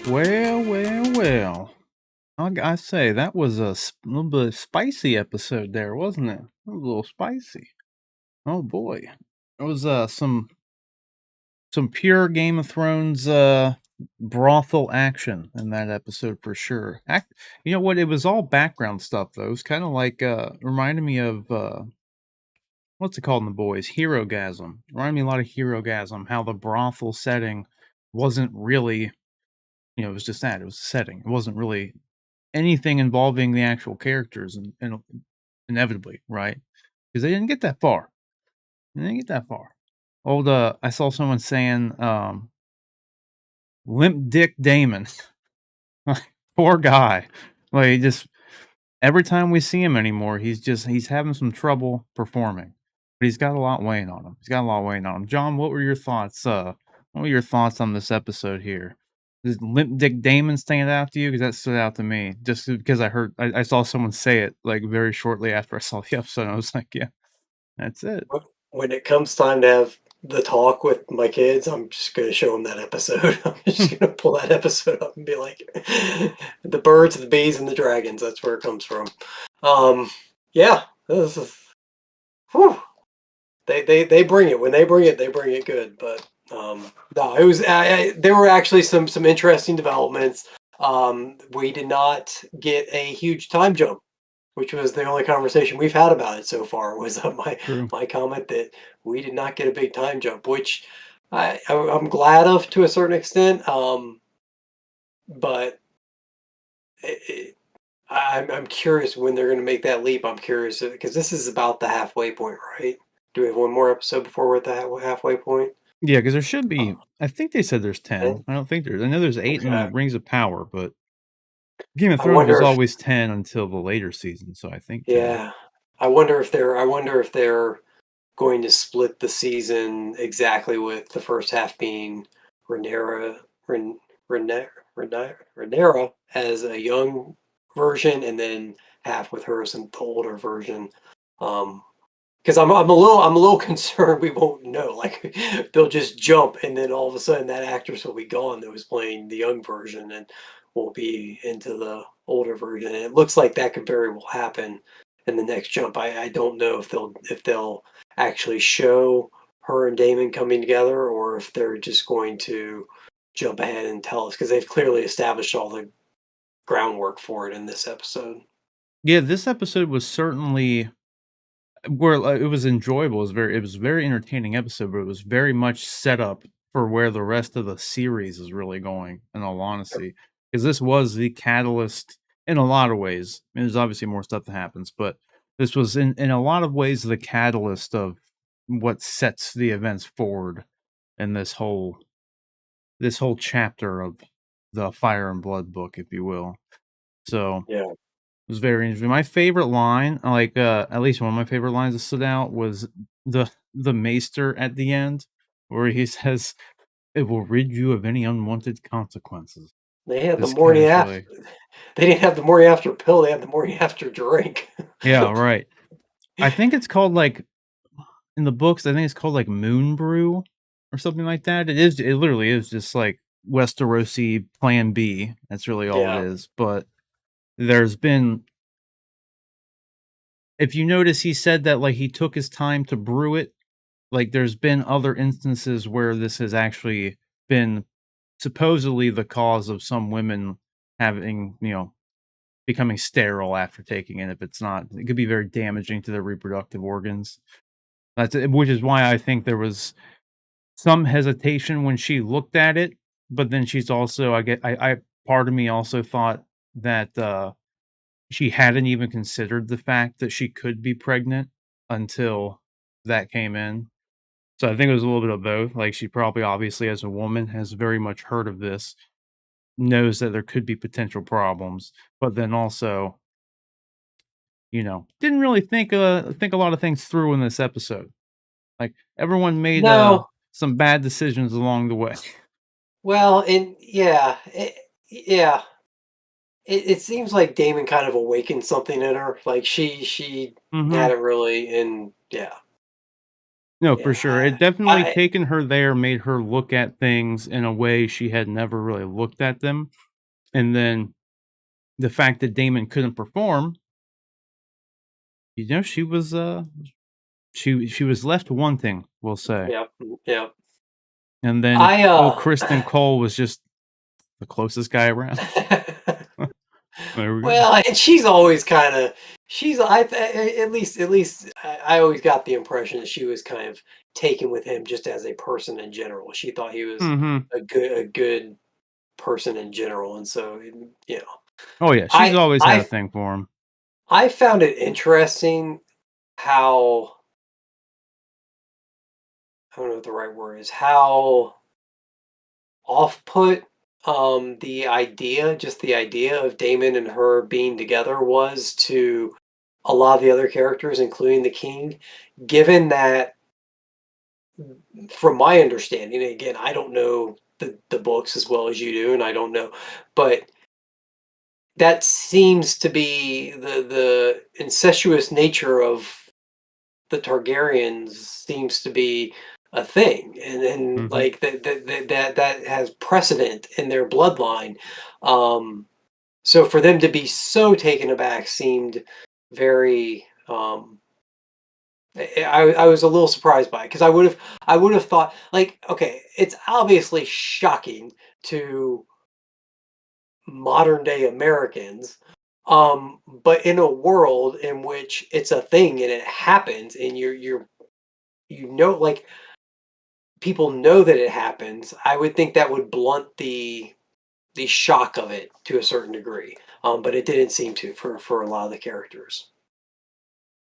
Well. I say that was a little bit spicy episode there, wasn't it? It was a little spicy. Oh boy, it was some pure Game of Thrones brothel action in that episode for sure. You know what? It was all background stuff though. It was kind of like reminded me of what's it called in the boys? Hero-gasm. Reminded me a lot of Hero-gasm. How the brothel setting wasn't really, it was just that. It was a setting. It wasn't really anything involving the actual characters and inevitably, right? Because they didn't get that far. They didn't get that far. I saw someone saying, "Limp Dick Damon." Poor guy. Like, just every time we see him anymore, he's having some trouble performing, but he's got a lot weighing on him. He's got a lot weighing on him. John, what were your thoughts? What were your thoughts on this episode here? Does Limp Dick Damon stand out to you? Because that stood out to me, just because I saw someone say it like very shortly after I saw the episode. And I was like, yeah, that's it. When it comes time to have the talk with my kids, I'm just gonna show them that episode. I'm just gonna pull that episode up and be like, "The birds, the bees, and the dragons." That's where it comes from. Yeah, this is, whew, they bring it. When they bring it good. But no, it was. There were actually some interesting developments. We did not get a huge time jump, which was the only conversation we've had about it so far. Was True. my comment that we did not get a big time jump, which I'm glad of to a certain extent. But I'm curious when they're going to make that leap. I'm curious because this is about the halfway point, right? Do we have one more episode before we're at the halfway point? Yeah, because there should Uh, be. I think they said there's 10. I don't think there's. I know there's 8 in okay. the Rings of Power, but Game of I Thrones was wonder if always 10 until the later season, so I think 10. yeah. I wonder if they're going to split the season exactly with the first half being Rhaenyra Rhaenyra as a young version, and then half with her as the older version. Because I'm a little concerned we won't know. Like they'll just jump, and then all of a sudden that actress will be gone that was playing the young version, and will be into the older version. And it looks like that could very well happen in the next jump. I don't know if they'll actually show her and Damon coming together, or if they're just going to jump ahead and tell us because they've clearly established all the groundwork for it in this episode. Yeah, this episode was certainly where it was enjoyable. It was a very entertaining episode, but it was very much set up for where the rest of the series is really going, in all honesty. Because this was the catalyst in a lot of ways. I mean, there's obviously more stuff that happens, but this was in a lot of ways the catalyst of what sets the events forward in this whole chapter of the Fire and Blood book, if you will. So Yeah. it was very interesting. My favorite line, like, at least one of my favorite lines that stood out was the maester at the end, where he says, "It will rid you of any unwanted consequences." They had the Just morning after. casually. They didn't have the morning after pill. They had the morning after drink. Yeah, right. I think it's called, like in the books, I think it's called, like, Moon Brew or something like that. It literally is just, like, Westerosi Plan B. That's really all it Yeah. is, but there's been if you notice, he said that, like, he took his time to brew it. Like, there's been other instances where this has actually been supposedly the cause of some women having, becoming sterile after taking it. If it's not, it could be very damaging to their reproductive organs. Which is why I think there was some hesitation when she looked at it, but then she's also, I part of me also thought that, she hadn't even considered the fact that she could be pregnant until that came in. So I think it was a little bit of both. Like, she probably, obviously, as a woman, has very much heard of this, knows that there could be potential problems, but then also, didn't really think a lot of things through in this episode. Like, everyone made No. some bad decisions along the way. Well, and yeah, yeah. It seems like Damon kind of awakened something in her. Like she Hmm. hadn't really, and yeah. No, for Yeah, sure. It definitely I taken her there made her look at things in a way she had never really looked at them, and then the fact that Damon couldn't perform, she was, she was left wanting, we'll say. yep, yep. And then I, old Kristen Cole was just the closest guy around. There we go. well, and she's always kinda she's at least I always got the impression that she was kind of taken with him just as a person in general. She thought he was Mhm. a good person in general, and so, Oh, yeah, she's I always had a I thing for him. I found it interesting how I don't know what the right word is, how off-put, just the idea of Damon and her being together was to a lot of the other characters, including the king, given that, from my understanding, again, I don't know the books as well as you do, and I don't know, but that seems to be the incestuous nature of the Targaryens seems to be a thing, and Mhm. like that has precedent in their bloodline. Um, so for them to be so taken aback seemed very. I was a little surprised by it because I would have thought like okay, it's obviously shocking to modern day Americans. But in a world in which it's a thing and it happens and like people know that it happens, I would think that would blunt the shock of it to a certain degree. But it didn't seem to for a lot of the characters.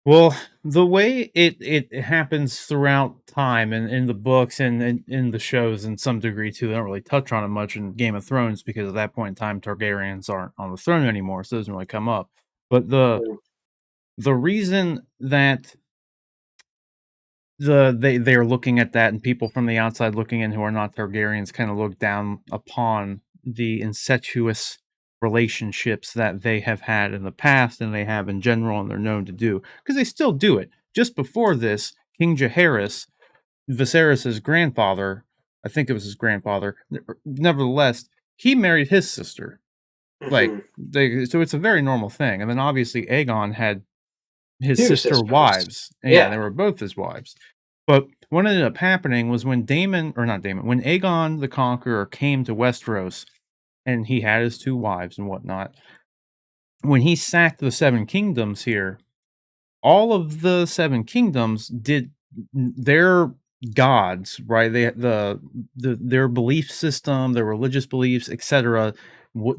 Well, the way it happens throughout time and in the books and in the shows in some degree too, they don't really touch on it much in Game of Thrones because at that point in time Targaryens aren't on the throne anymore, so it doesn't really come up. But Mm, the reason that they're looking at that and people from the outside looking in who are not Targaryens kind of look down upon the incestuous relationships that they have had in the past and they have in general and they're known to do because they still do it. Just before this, King Jaehaerys, Viserys's grandfather, I think it was his grandfather, nevertheless, he married his sister. Like mhm. so it's a very normal thing. And then obviously Aegon had his 2 sister sisters. wives. And yeah, Yeah. they were both his wives. But what ended up happening was when Damon, or not Damon, when Aegon the Conqueror came to Westeros and he had his two wives and whatnot, when he sacked the Seven Kingdoms here, all of the Seven Kingdoms did their gods, right? Their belief system, their religious beliefs, etc.,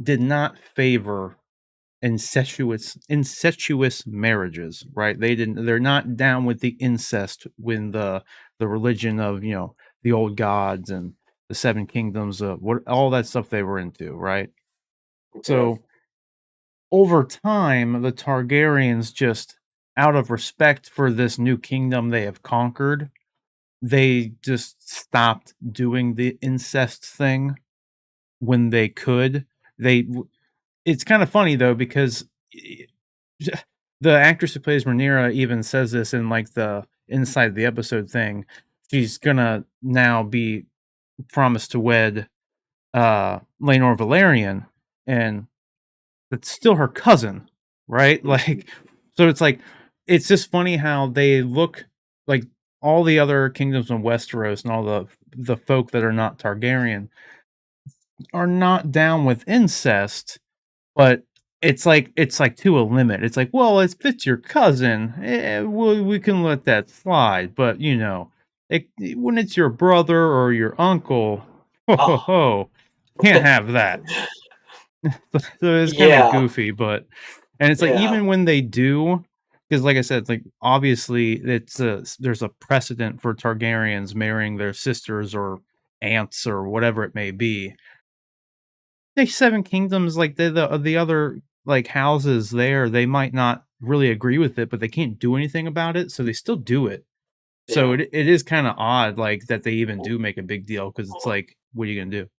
did not favor incestuous marriages, right? They're not down with the incest when the religion of, the old gods and the seven kingdoms, what all that stuff they were into, right? Okay. So over time, the Targaryens just out of respect for this new kingdom they have conquered, they just stopped doing the incest thing when they could. They It's kind of funny though because the actress who plays Rhaenyra even says this in like the inside the episode thing. She's gonna now be promised to wed Laenor Valerian, and it's still her cousin, right? Mhm. Like, so it's just funny how they look like all the other kingdoms in Westeros and all the folk that are not Targaryen are not down with incest, but it's like to a limit. It's like, well, if it's your cousin, we can let that slide. But when it's your brother or your uncle, ho ho Oh. ho, can't have that. So it's kind of Yeah. goofy, but and it's like Yeah. even when they do, because like I said, it's like obviously there's a precedent for Targaryens marrying their sisters or aunts or whatever it may be. The Seven Kingdoms, like the other like houses there, they might not really agree with it, but they can't do anything about it, so they still do it. So Yeah. it is kind of odd, like that they even do make a big deal because it's like, what are you gonna do?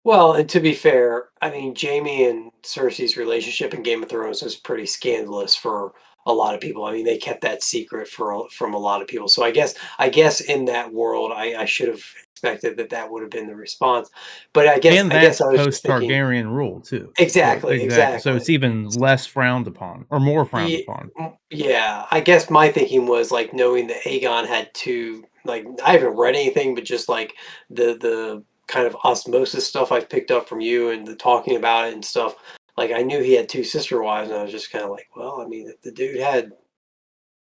Well, and to be fair, I mean, Jamie and Cersei's relationship in Game of Thrones was pretty scandalous for a lot of people. I mean, they kept that secret from a lot of people. So I guess in that world, I should have expected that that would have been the response. But I guess And I guess that's I was just post thinking Targaryen rule too. So exactly, exactly. So exactly. it's even less frowned upon or more frowned Ye upon. yeah, I guess my thinking was, like, knowing that Aegon had 2 like, I haven't read anything, but just, like, the kind of osmosis stuff I've picked up from you and the talking about it and stuff, like, I knew he had 2 sister wives, and I was just kinda like, "Well, I mean, if the dude had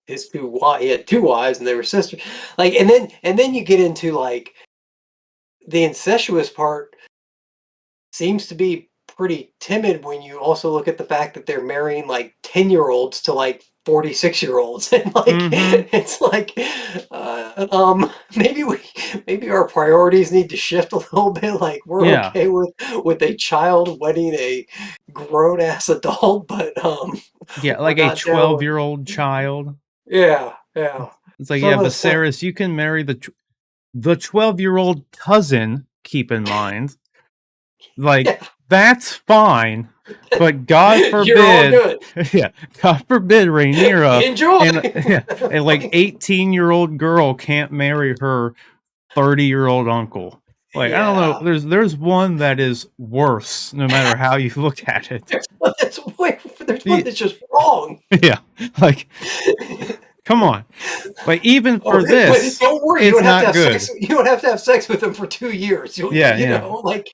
his 2 wi he had 2 wives and they were sisters." Like, and then you get into, like, the incestuous part seems to be pretty timid when you also look at the fact that they're marrying like 10-year-olds to like 46-year-olds and like Mhm. it's like maybe maybe our priorities need to shift a little bit, like we're Yeah. okay with a child wedding a grown ass adult, but Yeah, we're like a not down with 12-year-old child. yeah, yeah, It's like, some yeah, of the stuff. Viserys, you can marry the 12-year-old cousin, keep in mind. Like, Yeah. that's fine, but God You're all forbid good. yeah, God forbid Rhaenyra Enjoy. and yeah, a, like, Like, 18-year-old girl can't marry her 30-year-old uncle. Like, I don't know, yeah. there's one that is worse no matter how you look at it. There's one that's way there's one Ye that's just wrong. yeah, like, come on. Like, even Oh, for but this, don't worry, it's not good. you don't have to have sex with them for 2 years. Yeah, You yeah. know, like,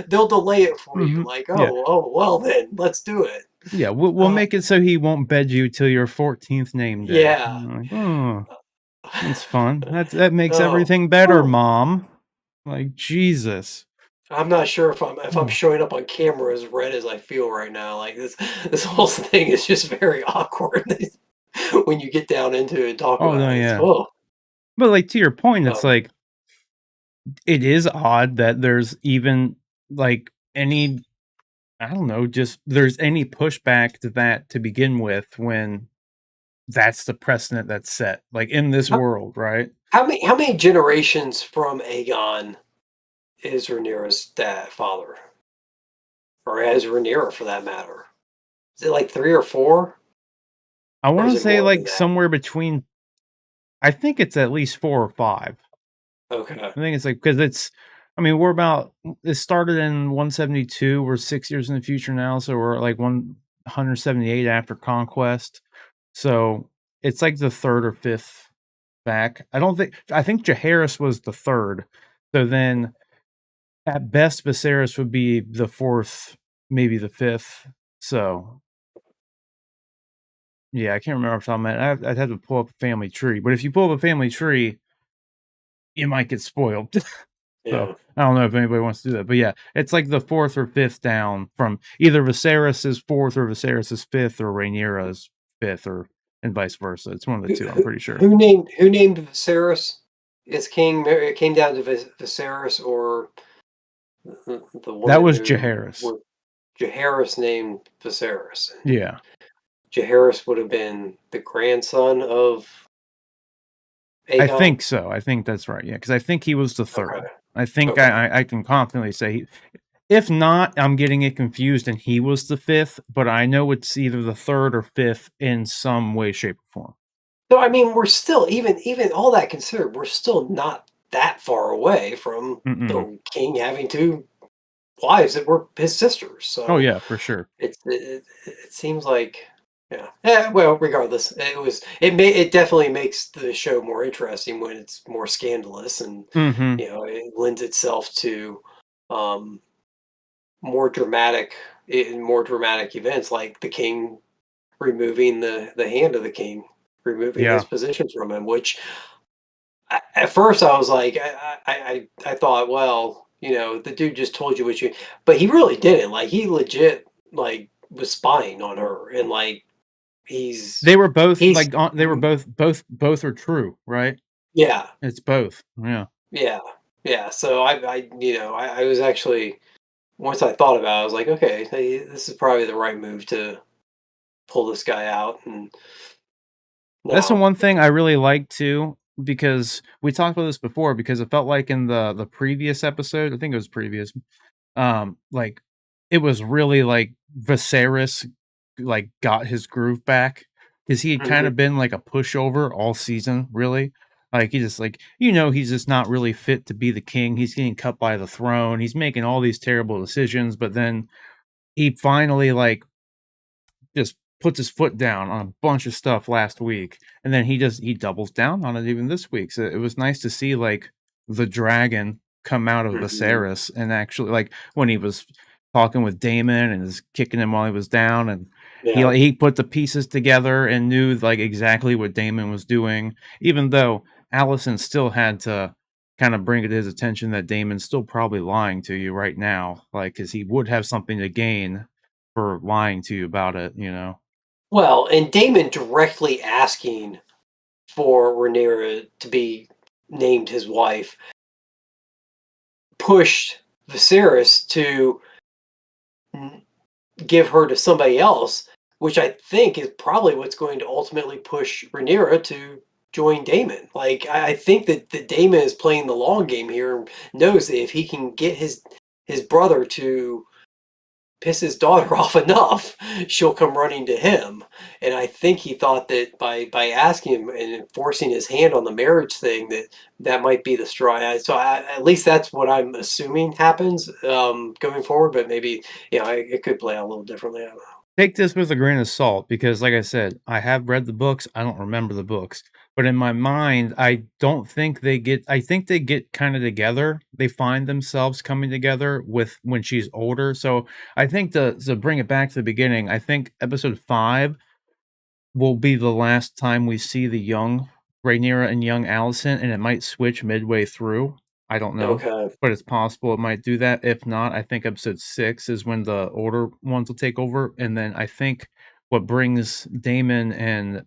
they'll delay it for you, Mhm. like, Yeah. "Oh, well then, let's do it." Yeah, we'll Uh, make it so he won't bed you till your 14th name day. yeah. I'm like, "Oh, that's fun. That makes Oh, everything better, oh. mom." Like, Jesus. I'm not sure if I'm Oh. showing up on camera as red as I feel right now, like, this whole thing is just very awkward when you get down into it and talk Oh, no, about it. It's yeah. oh, But, like, to your point, it's um, like, it is odd that there's even, like, any I don't know, just there's any pushback to that to begin with when that's the precedent that's set, like, in this how world, right? how many generations from Aegon is Rhaenyra's father? Or as Rhaenyra for that matter? Is it like 3 or 4? I Or is wanna it say, more than like, that? somewhere between I think it's at least 4 or 5. Okay. I think it's like because it's I mean, we're about it started in 172, we're 6 years in the future now, so we're at, like, 178 after conquest. So, it's like the 3rd or 5th back. I think Jaehaerys was the 3rd. So then, at best, Viserys would be the 4th, maybe the 5th. So, yeah, I can't remember off the top of my head. I'd have to pull up a family tree, but if you pull up a family tree, you might get spoiled. So, Yeah. I don't know if anybody wants to do that, but yeah, it's like the 4th or 5th down from either Viserys's 4th or Viserys's 5th or Rhaenyra's 5th or and vice versa. It's one of the Who 2, I'm who pretty sure. who named Viserys as king? It came down to Viserys or the That woman was who Jaehaerys. were Jaehaerys named Viserys. Yeah. Jaehaerys would have been the grandson of I Aegon? think so, I think that's right, yeah, because I think he was the Okay, 3rd. I think okay. I can confidently say if not, I'm getting it confused and he was the 5th, but I know it's either the 3rd or 5th in some way, shape, or form. So, I mean, we're still even all that considered, we're still not that far away from Mm-mm. the king having 2 wives that were his sisters, Oh, so yeah, for sure. it seems like yeah. Well, regardless, it definitely makes the show more interesting when it's more scandalous and, Mhm. it lends itself to, um, more dramatic events like the king removing the hand of the king, removing his Yeah. position from him, which at first I was like, I thought, well, the dude just told you what you, but he really didn't. Like he legit like was spying on her, and like he's They were both, he's like, on they were both are true, right? yeah, It's both. Yeah. yeah, yeah. So I was actually once I thought about it, I was like, okay, hey, this is probably the right move to pull this guy out, and That's the now one thing I really like too, because we talked about this before, because it felt like in the previous episode, I think it was previous, like, it was really, like, Viserys, like, got his groove back. 'cause he had kinda Mhm. been like a pushover all season, really. Like, he just like he's just not really fit to be the king, he's getting cut by the throne, he's making all these terrible decisions, but then he finally, like, just puts his foot down on a bunch of stuff last week, and then he doubles down on it even this week, so it was nice to see, like, the dragon come out of Mhm. Viserys and actually, like, when he was talking with Daemon and was kicking him while he was down, and Yeah. he put the pieces together and knew, like, exactly what Daemon was doing, even though Alicent still had to kinda bring it to his attention that Daemon's still probably lying to you right now, like, because he would have something to gain for lying to you about it, you know? Well, and Damon directly asking for Rhaenyra to be named his wife pushed Viserys to n give her to somebody else, which I think is probably what's going to ultimately push Rhaenyra to join Daemon. Like, I think that Daemon is playing the long game here and knows that if he can get his brother to piss his daughter off enough, she'll come running to him. And I think he thought that by asking him and forcing his hand on the marriage thing, that that might be the straw. So at least that's what I'm assuming happens going forward. But maybe it could play out a little differently. I don't know. Take this with a grain of salt because, like I said, I have read the books, I don't remember the books, but in my mind, I don't think I think they get kinda together, they find themselves coming together with when she's older, so I think to bring it back to the beginning, I think episode 5 will be the last time we see the young Rhaenyra and young Alicent, and it might switch midway through. I don't know, Okay. but it's possible it might do that. If not, I think episode 6 is when the older ones will take over, and then I think what brings Daemon and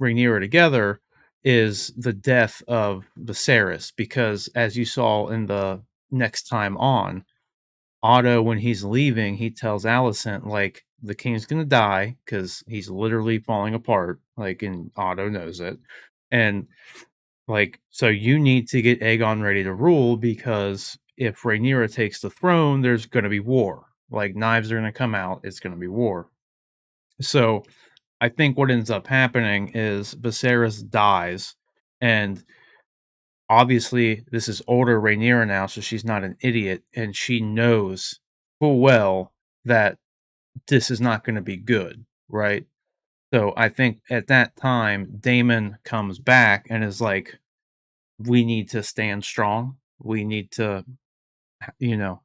Rhaenyra together is the death of Viserys, because as you saw in the next time on, Otto, when he's leaving, he tells Alicent, like, "The king's gonna die because he's literally falling apart," like, and Otto knows it, and, like, "So you need to get Aegon ready to rule because if Rhaenyra takes the throne, there's gonna be war, like, knives are gonna come out, it's gonna be war." So, I think what ends up happening is Viserys dies, and obviously, this is older Rhaenyra now, so she's not an idiot, and she knows full well that this is not gonna be good, right? So, I think at that time, Daemon comes back and is like, "We need to stand strong. We need to, you know,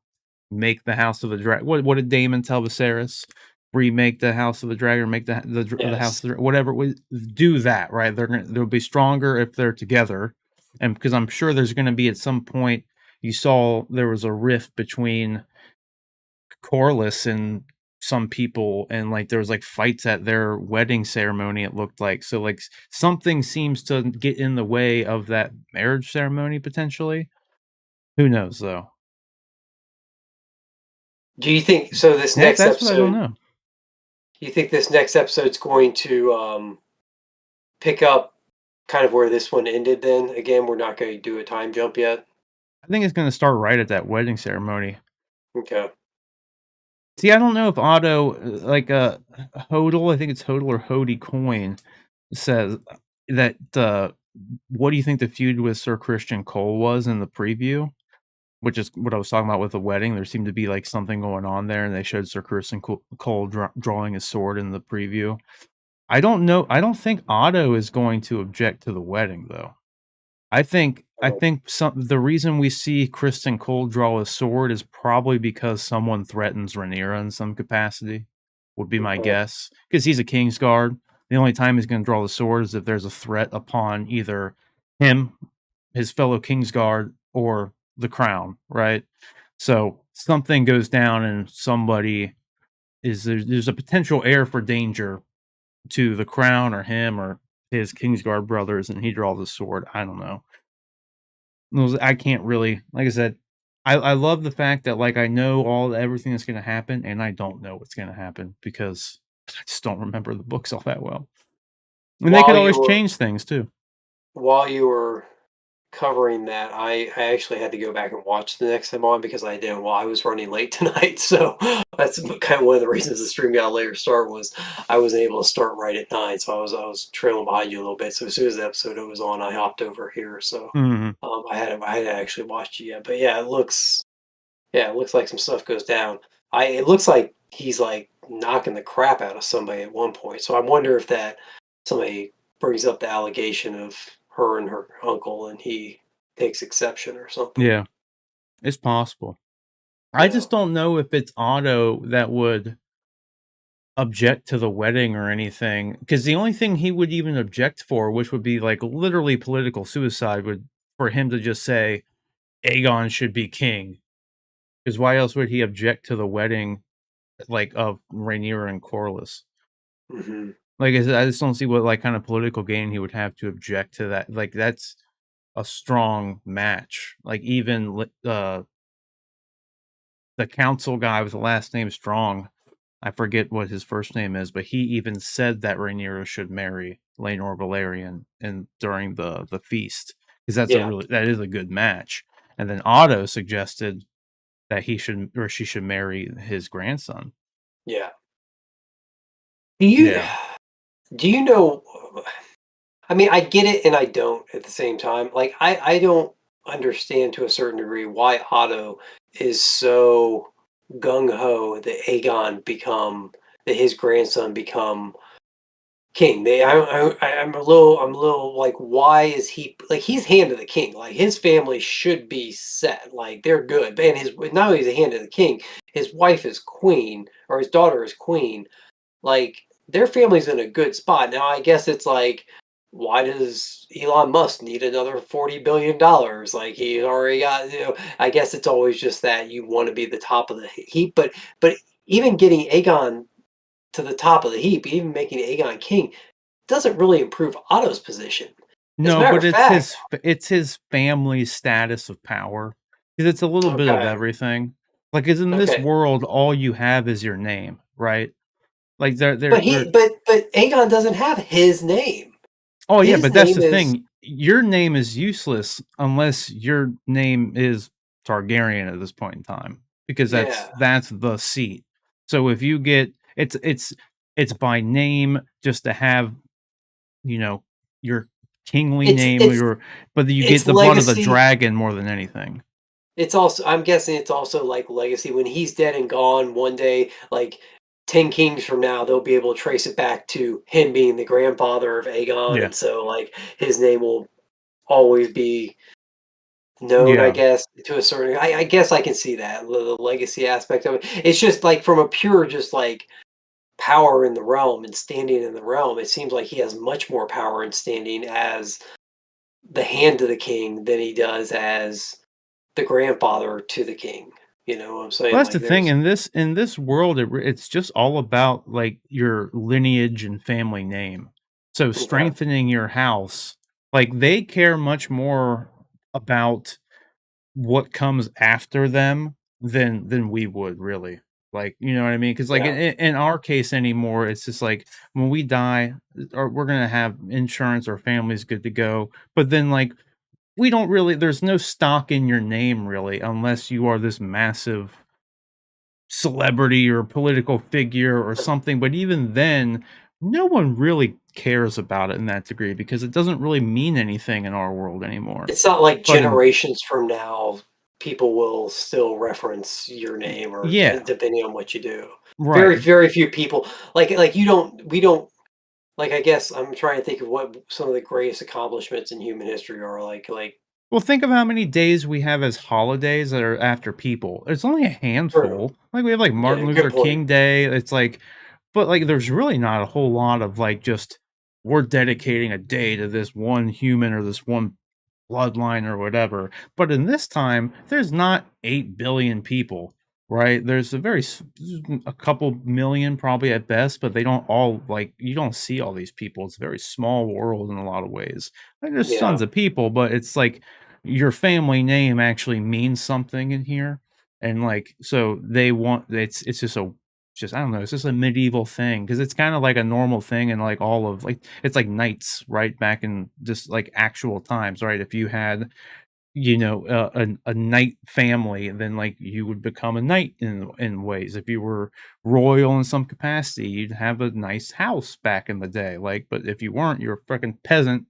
make the House of the Dragon." What did Daemon tell Viserys? Remake the House of the Dragon, or make the House Yes. of the whatever it was, do that, right? They'll be stronger if they're together, and because I'm sure there's gonna be at some point you saw there was a rift between Corlys and some people, and, like, there was, like, fights at their wedding ceremony, it looked like, so, like, something seems to get in the way of that marriage ceremony potentially. Who knows, though? Do you think so? This next That's what I don't episode, know. you think this next episode's going to pick up kind of where this one ended? Then again, we're not going to do a time jump yet. I think it's gonna start right at that wedding ceremony. Okay. See, I don't know if Otto, Hodel, I think it's Hodel or Hody Coin says that, what do you think the feud with Sir Christian Cole was in the preview? Which is what I was talking about with the wedding. There seemed to be, like, something going on there, and they showed Sir Christian Cole drawing his sword in the preview. I don't know, I don't think Otto is going to object to the wedding, though. I Oh, think the reason we see Kristen Cole draw a sword is probably because someone threatens Rhaenyra in some capacity, would be my okay. guess. Because he's a Kingsguard. The only time he's gonna draw the sword is if there's a threat upon either him, his fellow Kingsguard, or the crown, right? So, something goes down and somebody there's a potential heir for danger to the crown or him or his Kingsguard brothers, and he draws a sword. I don't know. Those I can't really like I said, I love the fact that, like, I know everything that's gonna happen, and I don't know what's gonna happen because I just don't remember the books all that well. And they could While you always were change things too. while you were covering that, I actually had to go back and watch the next time on because I didn't while I was running late tonight. So that's kind of one of the reasons the stream got a later start was I wasn't able to start right at 9, so I was trailing behind you a little bit. So as soon as the episode was on, I hopped over here. So Mhm. I hadn't actually watched it yet, but yeah, it looks like some stuff goes down. It looks like he's like knocking the crap out of somebody at one point. So I wonder if that somebody brings up the allegation of her and her uncle, and he takes exception or something. Yeah, it's possible. I Yeah. just don't know if it's Otto that would object to the wedding or anything, because the only thing he would even object for, which would be, like, literally political suicide, would for him to just say, "Aegon should be king." Because why else would he object to the wedding, like, of Rhaenyra and Corlys? Hmm. Like I said, I just don't see what, like, kind of political gain he would have to object to that. Like, that's a strong match. Like, even the council guy with the last name Strong, I forget what his first name is, but he even said that Rhaenyra should marry Laenor Valerian and during the feast, because Yeah. that is a good match. And then Otto suggested that he should or she should marry his grandson. Yeah. Do you Yeah. do you know? I mean, I get it and I don't at the same time. Like, I don't understand to a certain degree why Otto is so gung ho that that his grandson become king. I'm a little like, why is he like he's hand of the king? Like his family should be set. Like they're good. And his not only is he hand of the king, his wife is queen or his daughter is queen. Like, their family's in a good spot. Now, I guess it's like, why does Elon Musk need another $40 billion? Like, he already got, I guess it's always just that you want to be the top of the heap. But even getting Aegon to the top of the heap, even making Aegon king, doesn't really improve Otto's position. As a No, matter but of fact, it's his family's status of power, 'cause it's a little bit of okay, everything. Like, 'cause in this okay. world, all you have is your name, right? Like, But they're Aegon doesn't have his name. oh, yeah, His but that's name the is, thing. Your name is useless unless your name is Targaryen at this point in time, because yeah. that's the seat. So if you get it's by name just to have, you know, your kingly It's name, it's your but you it's get the blood of the legacy. dragon more than anything. It's also I'm guessing it's also, like, legacy. When he's dead and gone one day, like, 10 kings from now, they'll be able to trace it back to him being the grandfather of Aegon, Yeah. and so, like, his name will always be known, I Yeah. guess, to a certain I guess I can see that, the legacy aspect of it. It's just, like, from a pure just, like, power in the realm and standing in the realm, it seems like he has much more power and standing as the hand of the king than he does as the grandfather to the king. You know what I'm Well, saying? that's the Like thing, there's in this world, it's just all about, like, your lineage and family name. So, okay. strengthening your house, like, they care much more about what comes after them than we would really. Like, you know what I mean? Because like, Yeah. in our case anymore, it's just like, when we die, or we're gonna have insurance, our family's good to go, but then, like, we don't really there's no stock in your name really unless you are this massive celebrity or political figure or something, but even then, no one really cares about it in that degree because it doesn't really mean anything in our world anymore. It's not like But in generations from now, people will still reference your name or yeah, depending on what you do. Very, right. very few people like you don't we don't like I guess I'm trying to think of what some of the greatest accomplishments in human history are like Well, think of how many days we have as holidays that are after people. It's only a true. handful. Like, we have, like, Yeah, Martin good Luther point. King Day, it's like but, like, there's really not a whole lot of, like, just, "We're dedicating a day to this one human or this one bloodline or whatever." But in this time, there's not 8 billion people, right? There's a couple million probably at best, but they don't all like you don't see all these people. It's a very small world in a lot of ways. Like, there's Yeah. tons of people, but it's like your family name actually means something in here. And like so they want it's just a just I don't know, it's just a medieval thing because it's kinda like a normal thing in, like, all of like it's like knights, right, back in just, like, actual times, right? If you had, a knight family, then, like, you would become a knight in ways. If you were royal in some capacity, you'd have a nice house back in the day, like, but if you weren't, you're a freaking peasant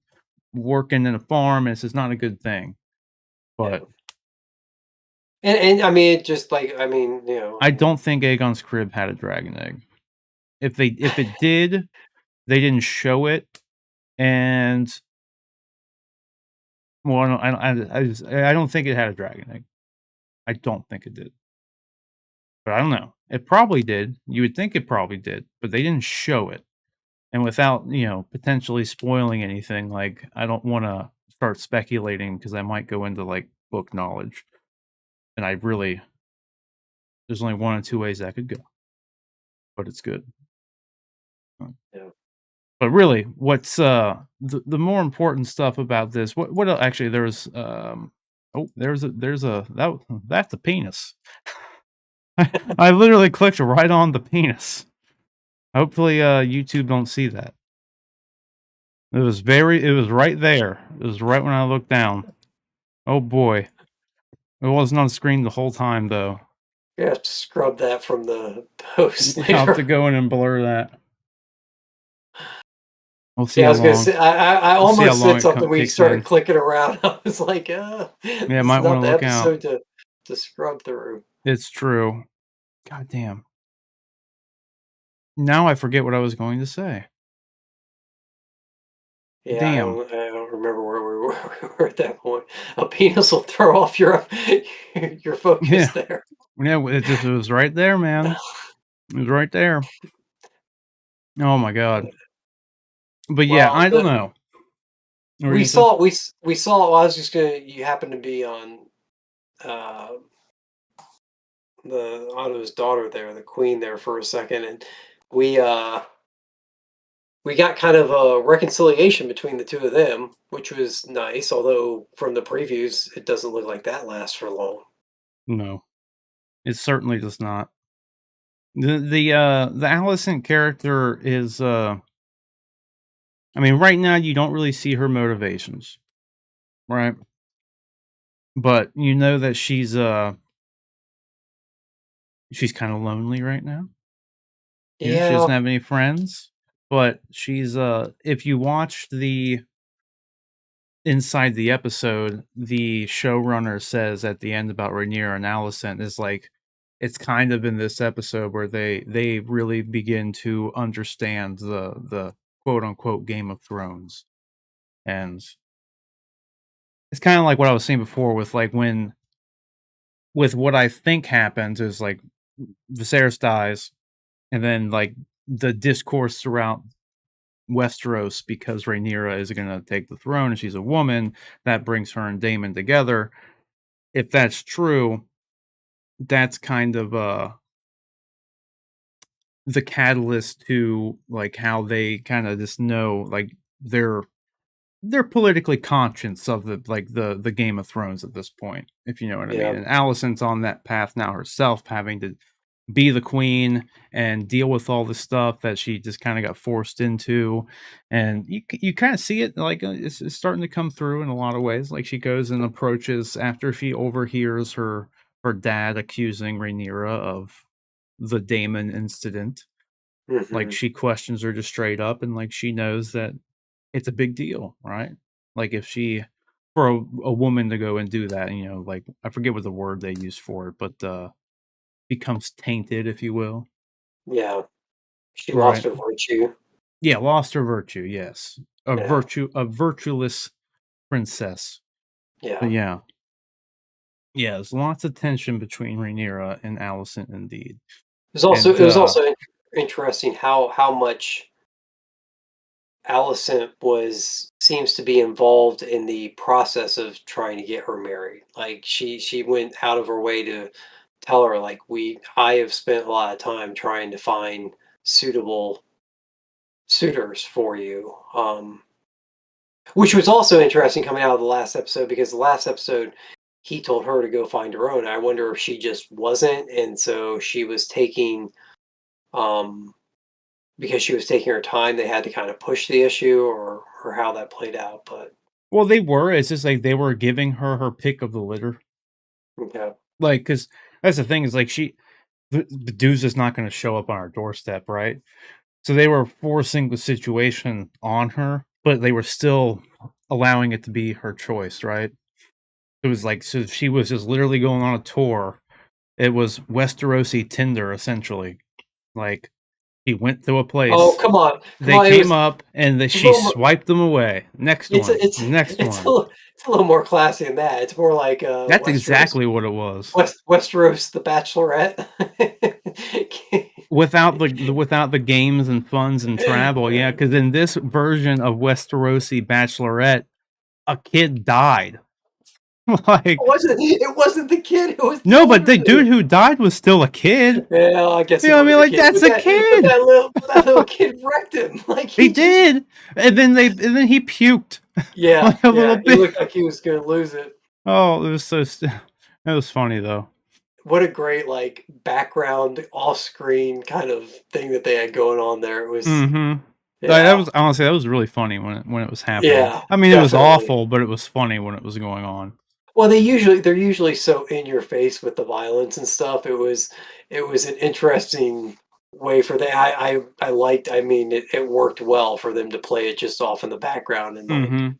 working in a farm, and it's just not a good thing, Yeah. but And I mean, it just like I don't think Aegon's crib had a dragon egg. If it did, they didn't show it, and well, I don't think it had a dragon egg. I don't think it did, but I don't know. It probably did. You would think it probably did, but they didn't show it. And without, potentially spoiling anything, like, I don't wanna start speculating because I might go into, like, book knowledge, and I really there's only one or 2 ways that could go, but it's good. yeah. But really, what's, the more important stuff about this what el actually, there's, oh, there's a that's a penis. I literally clicked right on the penis. Hopefully, YouTube don't see that. It was right there. It was right when I looked down. Oh boy. It wasn't on screen the whole time, though. You have to scrub that from the post I'll have to later. go in and blur that. We'll see Yeah, I how was gonna long say I we'll see how almost long said it something when you kicks started in. clicking around. I was like, Yeah, this is might not wanna the look out. episode to scrub through." It's true. God damn. Now I forget what I was going to say. Yeah, Damn. I don't remember where we were we were at that point. A penis will throw off your your focus Yeah. there. Yeah, it was right there, man. It was right there. Oh my god. But yeah, Well, I don't know. What were you we gonna say? saw we saw well, I was just gonna you happened to be on, uh, the Otto's daughter there, the queen there for a second, and we, uh we got kind of a reconciliation between the 2 of them, which was nice, although from the previews, it doesn't look like that lasts for long. No. It certainly does not. The Alicent character is, I mean, right now, you don't really see her motivations, right? But you know that she's kinda lonely right now. She doesn't Yeah, have any friends, but if you watch the inside the episode, the showrunner says at the end about Rhaenyra and Alicent is like, it's kind of in this episode where they really begin to understand the quote unquote Game of Thrones. And it's kind of like what I was saying before with like when with what I think happens is like Viserys dies, and then like the discourse throughout Westeros because Rhaenyra is going to take the throne and she's a woman that brings her and Daemon together. If that's true, that's kind of the catalyst to like how they kind of just know like they're they're politically conscious of the Game of Thrones at this point, if you know what I yeah, mean. And Alicent's on that path now herself, having to be the queen and deal with all the stuff that she just kind of got forced into. And you kind of see it like it's starting to come through in a lot of ways. Like she goes and approaches after she overhears her dad accusing Rhaenyra of the Daemon incident. Like mhm, she questions her just straight up, and like she knows that it's a big deal, right? Like if she for a woman to go and do that, like I forget what the word they use for it, but becomes tainted, if you will. yeah. She lost Right. her virtue. Yeah, lost her virtue, yes. Yeah, A virtueless princess. But yeah. yeah. Yeah, there's lots of tension between Rhaenyra and Alicent indeed. And It was also interesting how much Alicent was seems to be involved in the process of trying to get her married. Like, she went out of her way to tell her, like, I have spent a lot of time trying to find suitable suitors for you." Which was also interesting coming out of the last episode because the last episode, he told her to go find her own. I wonder if she just wasn't, and so she was taking um, because she was taking her time, they had to kind of push the issue or how that played out, but Well, they were, it's just, like, they were giving her her pick of the litter. okay. Like, cause that's the thing is, like, the dude's just not gonna show up on our doorstep, right? So they were forcing the situation on her, but they were still allowing it to be her choice, right? It was like, so she was just literally going on a tour. It was Westerosi Tinder, essentially. Like, he went to a Oh, place, come they on, came up, and it's a she little more swiped them away. Next it's a one, it's next it's a one. little it's a little more classy than that. It's more like, That's exactly what it was. Westeros, The Bachelorette. Without the games and funds and travel, yeah, because in this version of Westerosi Bachelorette, a kid died. Like, It wasn't the kid, it was the no, but older the dude dude. who died was still a kid. Yeah, I guess You it know what I mean? was a Like, kid, that's a kid. but that little kid wrecked him, like, He he just did, and then he puked yeah, like a little yeah, he bit. looked like he was gonna lose it. Oh, it was it was funny though. What a great, like, background, off-screen kind of thing that they had going on there. It was Mhm. Like, that yeah, was honestly, that was really funny when it was happening. yeah, I mean, it was definitely. awful, but it was funny when it was going on. Well, they're usually so in your face with the violence and stuff. It was an interesting way for the I liked I mean, it worked well for them to play it just off in the background and, like, Mhm.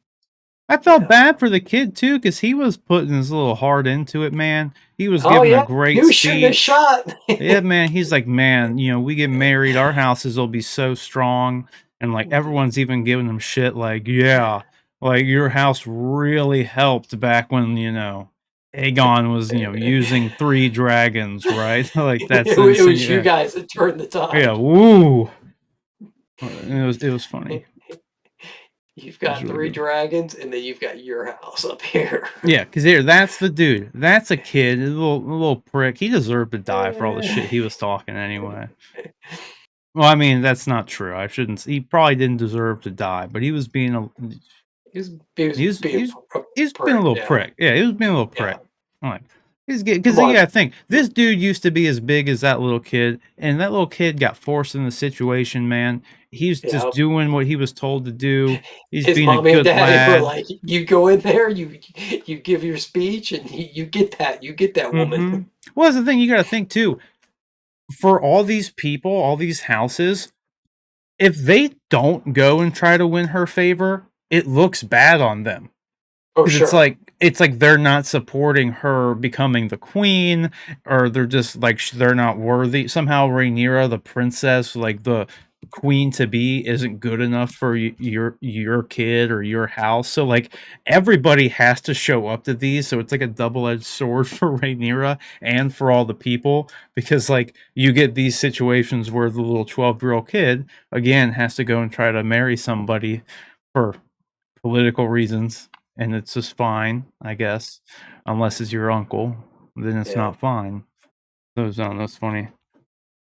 I you felt know bad for the kid too, because he was putting his little heart into it, man. He was oh, giving a yeah, he great was shooting his speech. shot. Yeah, man, he's like, "Man, we get married, our houses will be so strong," and, like, everyone's even giving him shit like, "Yeah, like, your house really helped back when, Aegon was, using 3 dragons, right?" Like, that's It was you insinu guys that turned the yeah, tide. woo! It was funny. You've It was got really 3 good. dragons, and then you've got your house up here. Yeah, because here, that's the dude. That's a kid, a little prick. He deserved to die for all the shit he was talking anyway. Well, I mean, that's not true. I shouldn't he probably didn't deserve to die, but he was being a He was he was being a he's being a prick, little yeah, prick. Yeah, he was being a little yeah. prick. Like, he's Come because you on. gotta think, this dude used to be as big as that little kid, and that little kid got forced in the situation, man. He's just Yeah. doing what he was told to do. He's His being a mommy and good daddy were lad. like, "You go in there, you give your speech, and you get that woman." Mhm. Well, that's the thing you gotta think too. For all these people, all these houses, if they don't go and try to win her favor, it looks bad on them. Oh, 'Cause sure. it's like they're not supporting her becoming the queen, or they're just like they're not worthy. Somehow Rhaenyra, the princess, like the queen to be, isn't good enough for your kid or your house. So like everybody has to show up to these. So it's like a double-edged sword for Rhaenyra and for all the people, because like you get these situations where the little 12-year-old kid again has to go and try to marry somebody for political reasons, and it's just fine, I guess, unless it's your uncle, then it's Yeah. not fine. That's funny.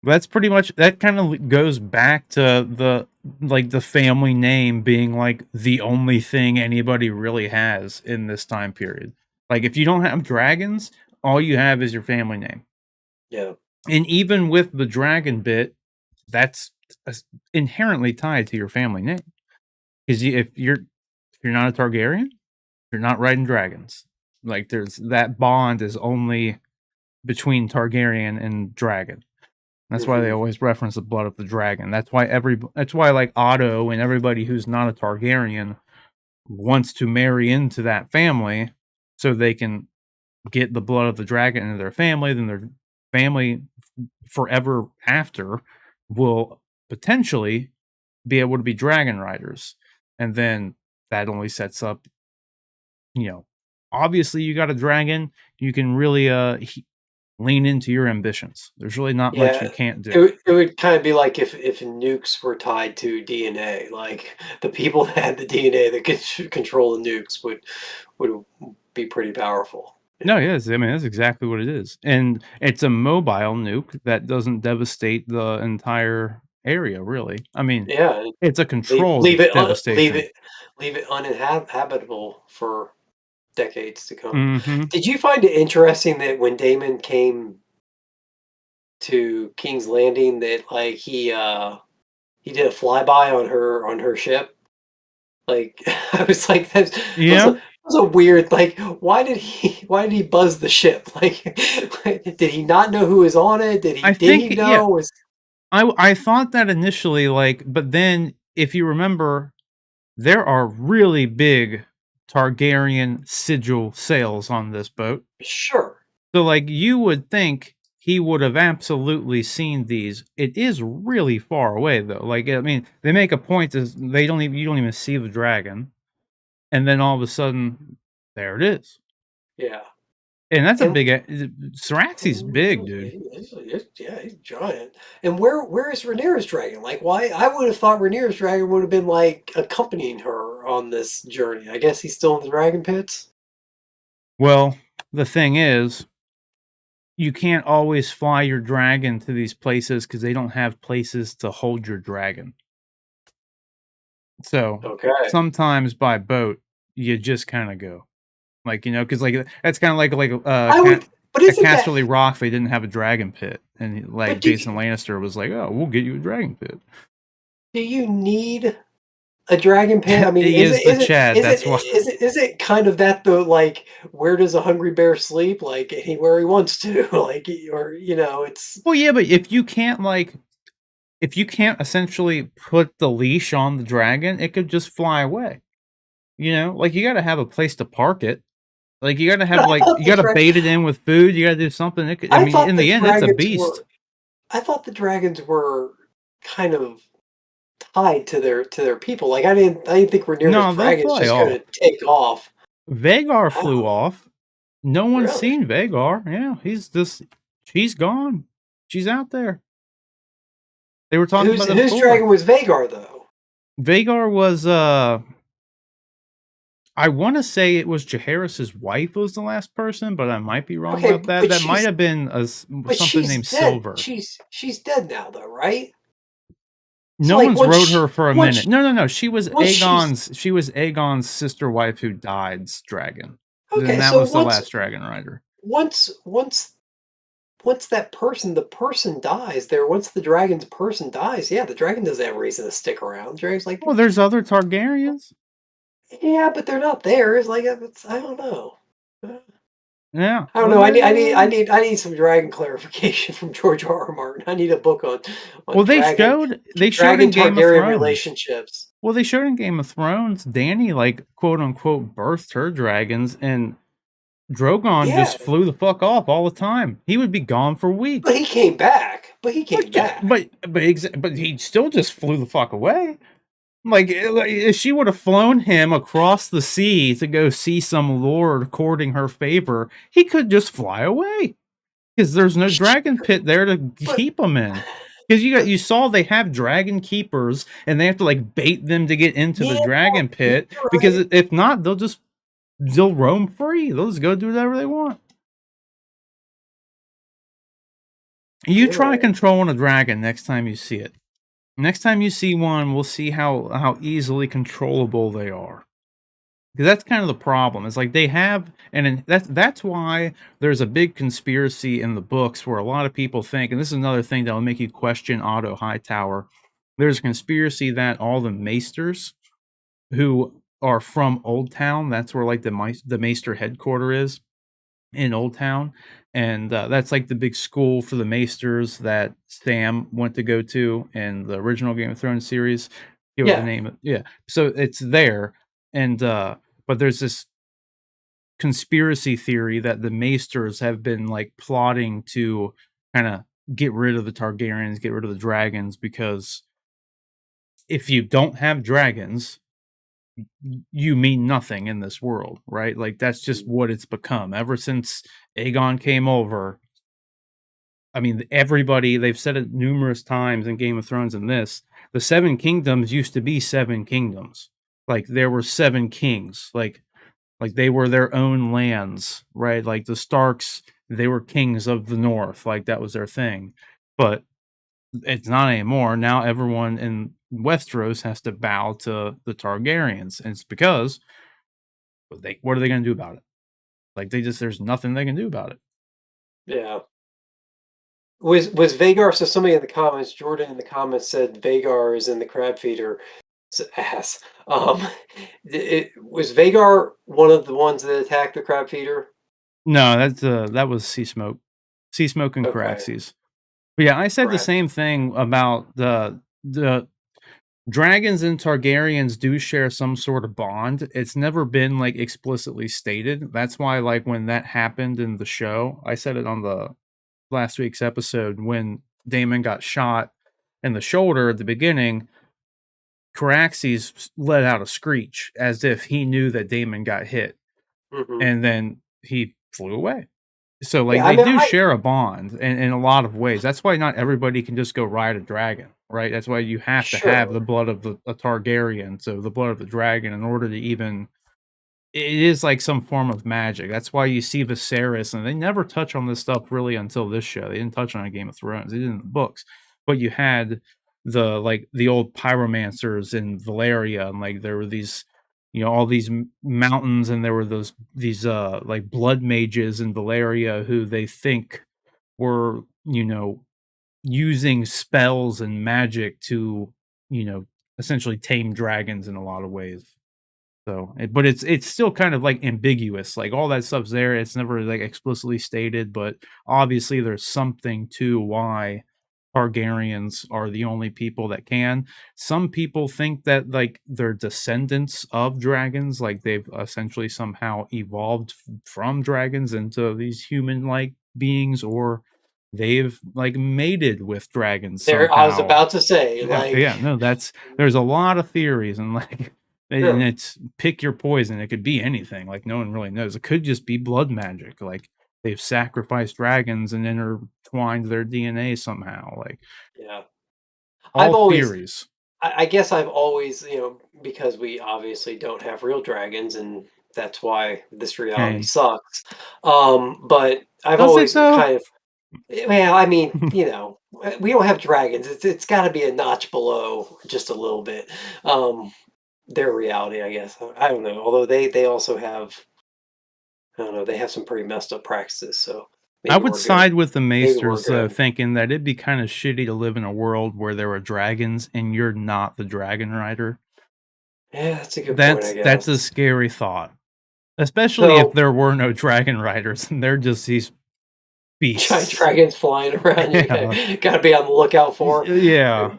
That's pretty much that kind of goes back to the family name being like the only thing anybody really has in this time period. Like if you don't have dragons, all you have is your family name. Yeah. And even with the dragon bit, that's inherently tied to your family name. Because if you're not a Targaryen, you're not riding dragons. Like there's that bond is only between Targaryen and dragon. That's why they Mhm. always reference the blood of the dragon. That's why like Otto and everybody who's not a Targaryen wants to marry into that family so they can get the blood of the dragon into their family, then their family forever after will potentially be able to be dragon riders. And then that only sets up, you know, obviously you got a dragon, you can really lean into your ambitions. There's really not much Yeah. you can't do. It would kinda be like if nukes were tied to DNA, like, the people that had the DNA that could control the nukes would be pretty powerful. No, Yeah. yes, I mean that's exactly what it is. And it's a mobile nuke that doesn't devastate the entire area, really. I mean, Yeah, it's a leave controlled leave it un devastation. leave it uninhabitable for decades to come. Mhm. Did you find it interesting that when Damon came to King's Landing that like he did a flyby on her ship. Like I was like Yeah, that was a weird like why did he buzz the ship? Like did he not know who was on it? I Did he think yeah, know? Was I thought that initially, like, but then if you remember, there are really big Targaryen sigil sails on this boat. sure. So, like, you would think he would have absolutely seen these. It is really far away, though. Like, I mean, they make a point is they don't even you don't even see the dragon, and then all of a sudden, there it is. Yeah. And that's a And big. Saraxi's big, dude. yeah, he's giant. And where is Rhaenyra's dragon? Like, why? I would have thought Rhaenyra's dragon would have been like accompanying her on this journey. I guess he's still in the dragon pits. Well, the thing is, you can't always fly your dragon to these places because they don't have places to hold your dragon. So Okay. sometimes by boat, you just kind of go. Like, because like that's kind of like I would, but at isn't that? Casterly Rock, they didn't have a dragon pit, and But like Jason Lannister was like, "Oh, we'll get you a dragon pit." do you need a dragon pit? I mean, He is the Chad. That's why. is it kind of that though? Like, where does a hungry bear sleep? Like anywhere he wants to. Like, or it's Well, yeah, but if you can't essentially put the leash on the dragon, it could just fly away. Like you got to have a place to park it. Like you got to but have you got to bait it in with food. You got to do something. I I mean, thought in the the end, it's a dragons beast. were I thought the dragons were kind of tied to their people. Like I didn't think Rhaenyra's No, they'll dragon's fly just gonna off. take off. Vagar flew Wow, off. No one's really? seen Vagar. Yeah, she's gone. She's out there. They were talking about it Whose before. dragon was Vagar though? Vagar was I want to say it was Jaehaerys's wife was the last person, but I might be wrong Okay, about that. but That might have been something she's named dead. Silver. She's dead now though, right? So No like one's rode her for a minute. once No, no, no. She was once she's Aegon's sister wife who died's dragon. Then okay, that so was the last dragon rider. once once once the person dies there, once the dragon's person dies, yeah, the dragon doesn't have a reason to stick around. The dragon's like, Well, there's other Targaryens. yeah, but they're not there. It's like I don't know. Yeah. I don't Well, know. I need some dragon clarification from George R. R. Martin. I need a book on well, they showed in dragon Game of Targaryen Thrones. relationships. Well, they showed in Game of Thrones, Dany, like, quote unquote, birthed her dragons, and Drogon Yeah, just flew the fuck off all the time. He would be gone for but weeks. he came back. But he came But yeah, back. but he still just flew the fuck away. Like, if she would have flown him across the sea to go see some lord courting her favor, he could just fly away because there's no dragon pit there to But keep him in. Because but you saw they have dragon keepers and they have to like bait them to get into the yeah, dragon pit you're because right. if not, they'll roam free. They'll just go do whatever they want. You You're try right. controlling a dragon next time you see it. Next time you see one, we'll see how easily controllable they are. Because that's kind of the problem. It's like they have, and that's why there's a big conspiracy in the books where a lot of people think, and this is another thing that will make you question Otto Hightower. There's a conspiracy that all the maesters who are from Old Town, that's where like the maester headquarter is in Old Town, and that's like the big school for the maesters that Sam went to go to in the original Game of Thrones series. Give it the Yeah, name, yeah. So it's there, and but there's this conspiracy theory that the maesters have been like plotting to kind of get rid of the Targaryens, get rid of the dragons, because if you don't have dragons, you mean nothing in this world, right? Like that's just what it's become ever since Aegon came over. I mean, everybody, they've said it numerous times in Game of Thrones and this, the seven kingdoms used to be seven kingdoms. Like there were seven kings. Like they were their own lands, right? Like the Starks, they were kings of the North, like that was their thing. But it's not anymore. Now everyone in Westeros has to bow to the Targaryens, and it's because what are they going to do about it? Like there's nothing they can do about it. yeah. Was Vagar, so somebody in the comments, Jordan in the comments said Vagar is in the crab feeder's ass. Um, was Vagar one of the ones that attacked the crab feeder? No, that was Sea Smoke. Sea Smoke and Okay, Caraxes. But yeah, I said the correct. same thing about the dragons and Targaryens do share some sort of bond. It's never been, like, explicitly stated. That's why, like, when that happened in the show, I said it on the last week's episode when Daemon got shot in the shoulder at the beginning, Caraxes let out a screech as if he knew that Daemon got hit, Mhm. and then he flew away. So, like, Yeah, I they mean, do I share a bond in a lot of ways. That's why not everybody can just go ride a dragon, right? That's why you have to have the sure. blood of a Targaryen, so the blood of the dragon in order to even it is like some form of magic. That's why you see Viserys, and they never touch on this stuff really until this show. They didn't touch on it in Game of Thrones. They did in the books, but you had the old pyromancers in Valeria, and like there were these, all these mountains, and there were these like blood mages in Valeria who they think were using spells and magic to you know essentially tame dragons in a lot of ways. So, but it's still kind of, like, ambiguous, like, all that stuff's there, it's never, like, explicitly stated, but obviously there's something to why Targaryens are the only people that can. Some people think that, like, they're descendants of dragons, like, they've essentially somehow evolved from dragons into these human-like beings, or they've, like, mated with dragons There, I was somehow. about to say, Yeah, like, yeah, no, there's a lot of theories and, like, and sure. it's pick your poison, it could be anything, like, no one really knows. It could just be blood magic, like, they've sacrificed dragons and intertwined their DNA somehow, like, Yeah. I've all always theories. I guess I've always, because we obviously don't have real dragons, and that's why this reality Shame. sucks. But I've Does it always though? kind of, well, I mean, we don't have dragons. It's got to be a notch below just a little bit. Um, their reality, I guess. I don't know. Although they also have, I don't know, they have some pretty messed up practices. So I maybe would we're good. side with the Maybe we're Maesters, though, good. thinking that it'd be kinda shitty to live in a world where there were dragons and you're not the dragon rider. Yeah, that's a good point, I That's guess. a scary thought, especially if So there were no dragon riders and they're just these giant beasts. dragons flying around you Yeah. gotta be on the lookout for. Yeah,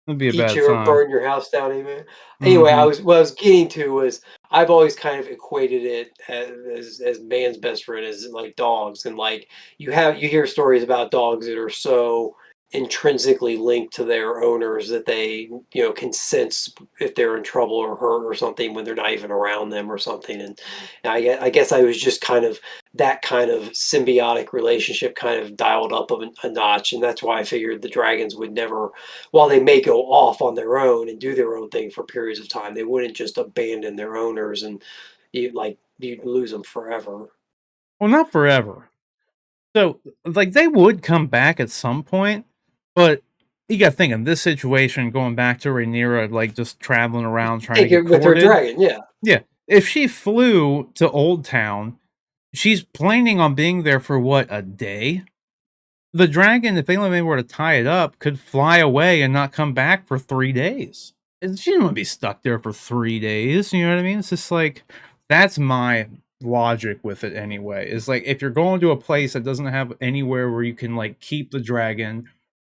that'd be a Eat bad you or time. burn your house down even. Anyway, Mhm. what I was getting to was I've always kind of equated it as man's best friend as like dogs, and like you hear stories about dogs that are so intrinsically linked to their owners that they can sense if they're in trouble or hurt or something when they're not even around them or something. And I guess I was just kind of that kind of symbiotic relationship kind of dialed up a notch, and that's why I figured the dragons would never, while they may go off on their own and do their own thing for periods of time, they wouldn't just abandon their owners and you'd lose them forever. Well, not forever. So, like, they would come back at some point, but you gotta think in this situation, going back to Rhaenyra, like, just traveling around trying to Take get it with her courted. dragon, yeah. Yeah, if she flew to Old Town, she's planning on being there for what, a day? The dragon, if they only were to tie it up, could fly away and not come back for 3 days. And she didn't wanna be stuck there for 3 days, you know what I mean? It's just like that's my logic with it anyway, is like, if you're going to a place that doesn't have anywhere where you can, like, keep the dragon,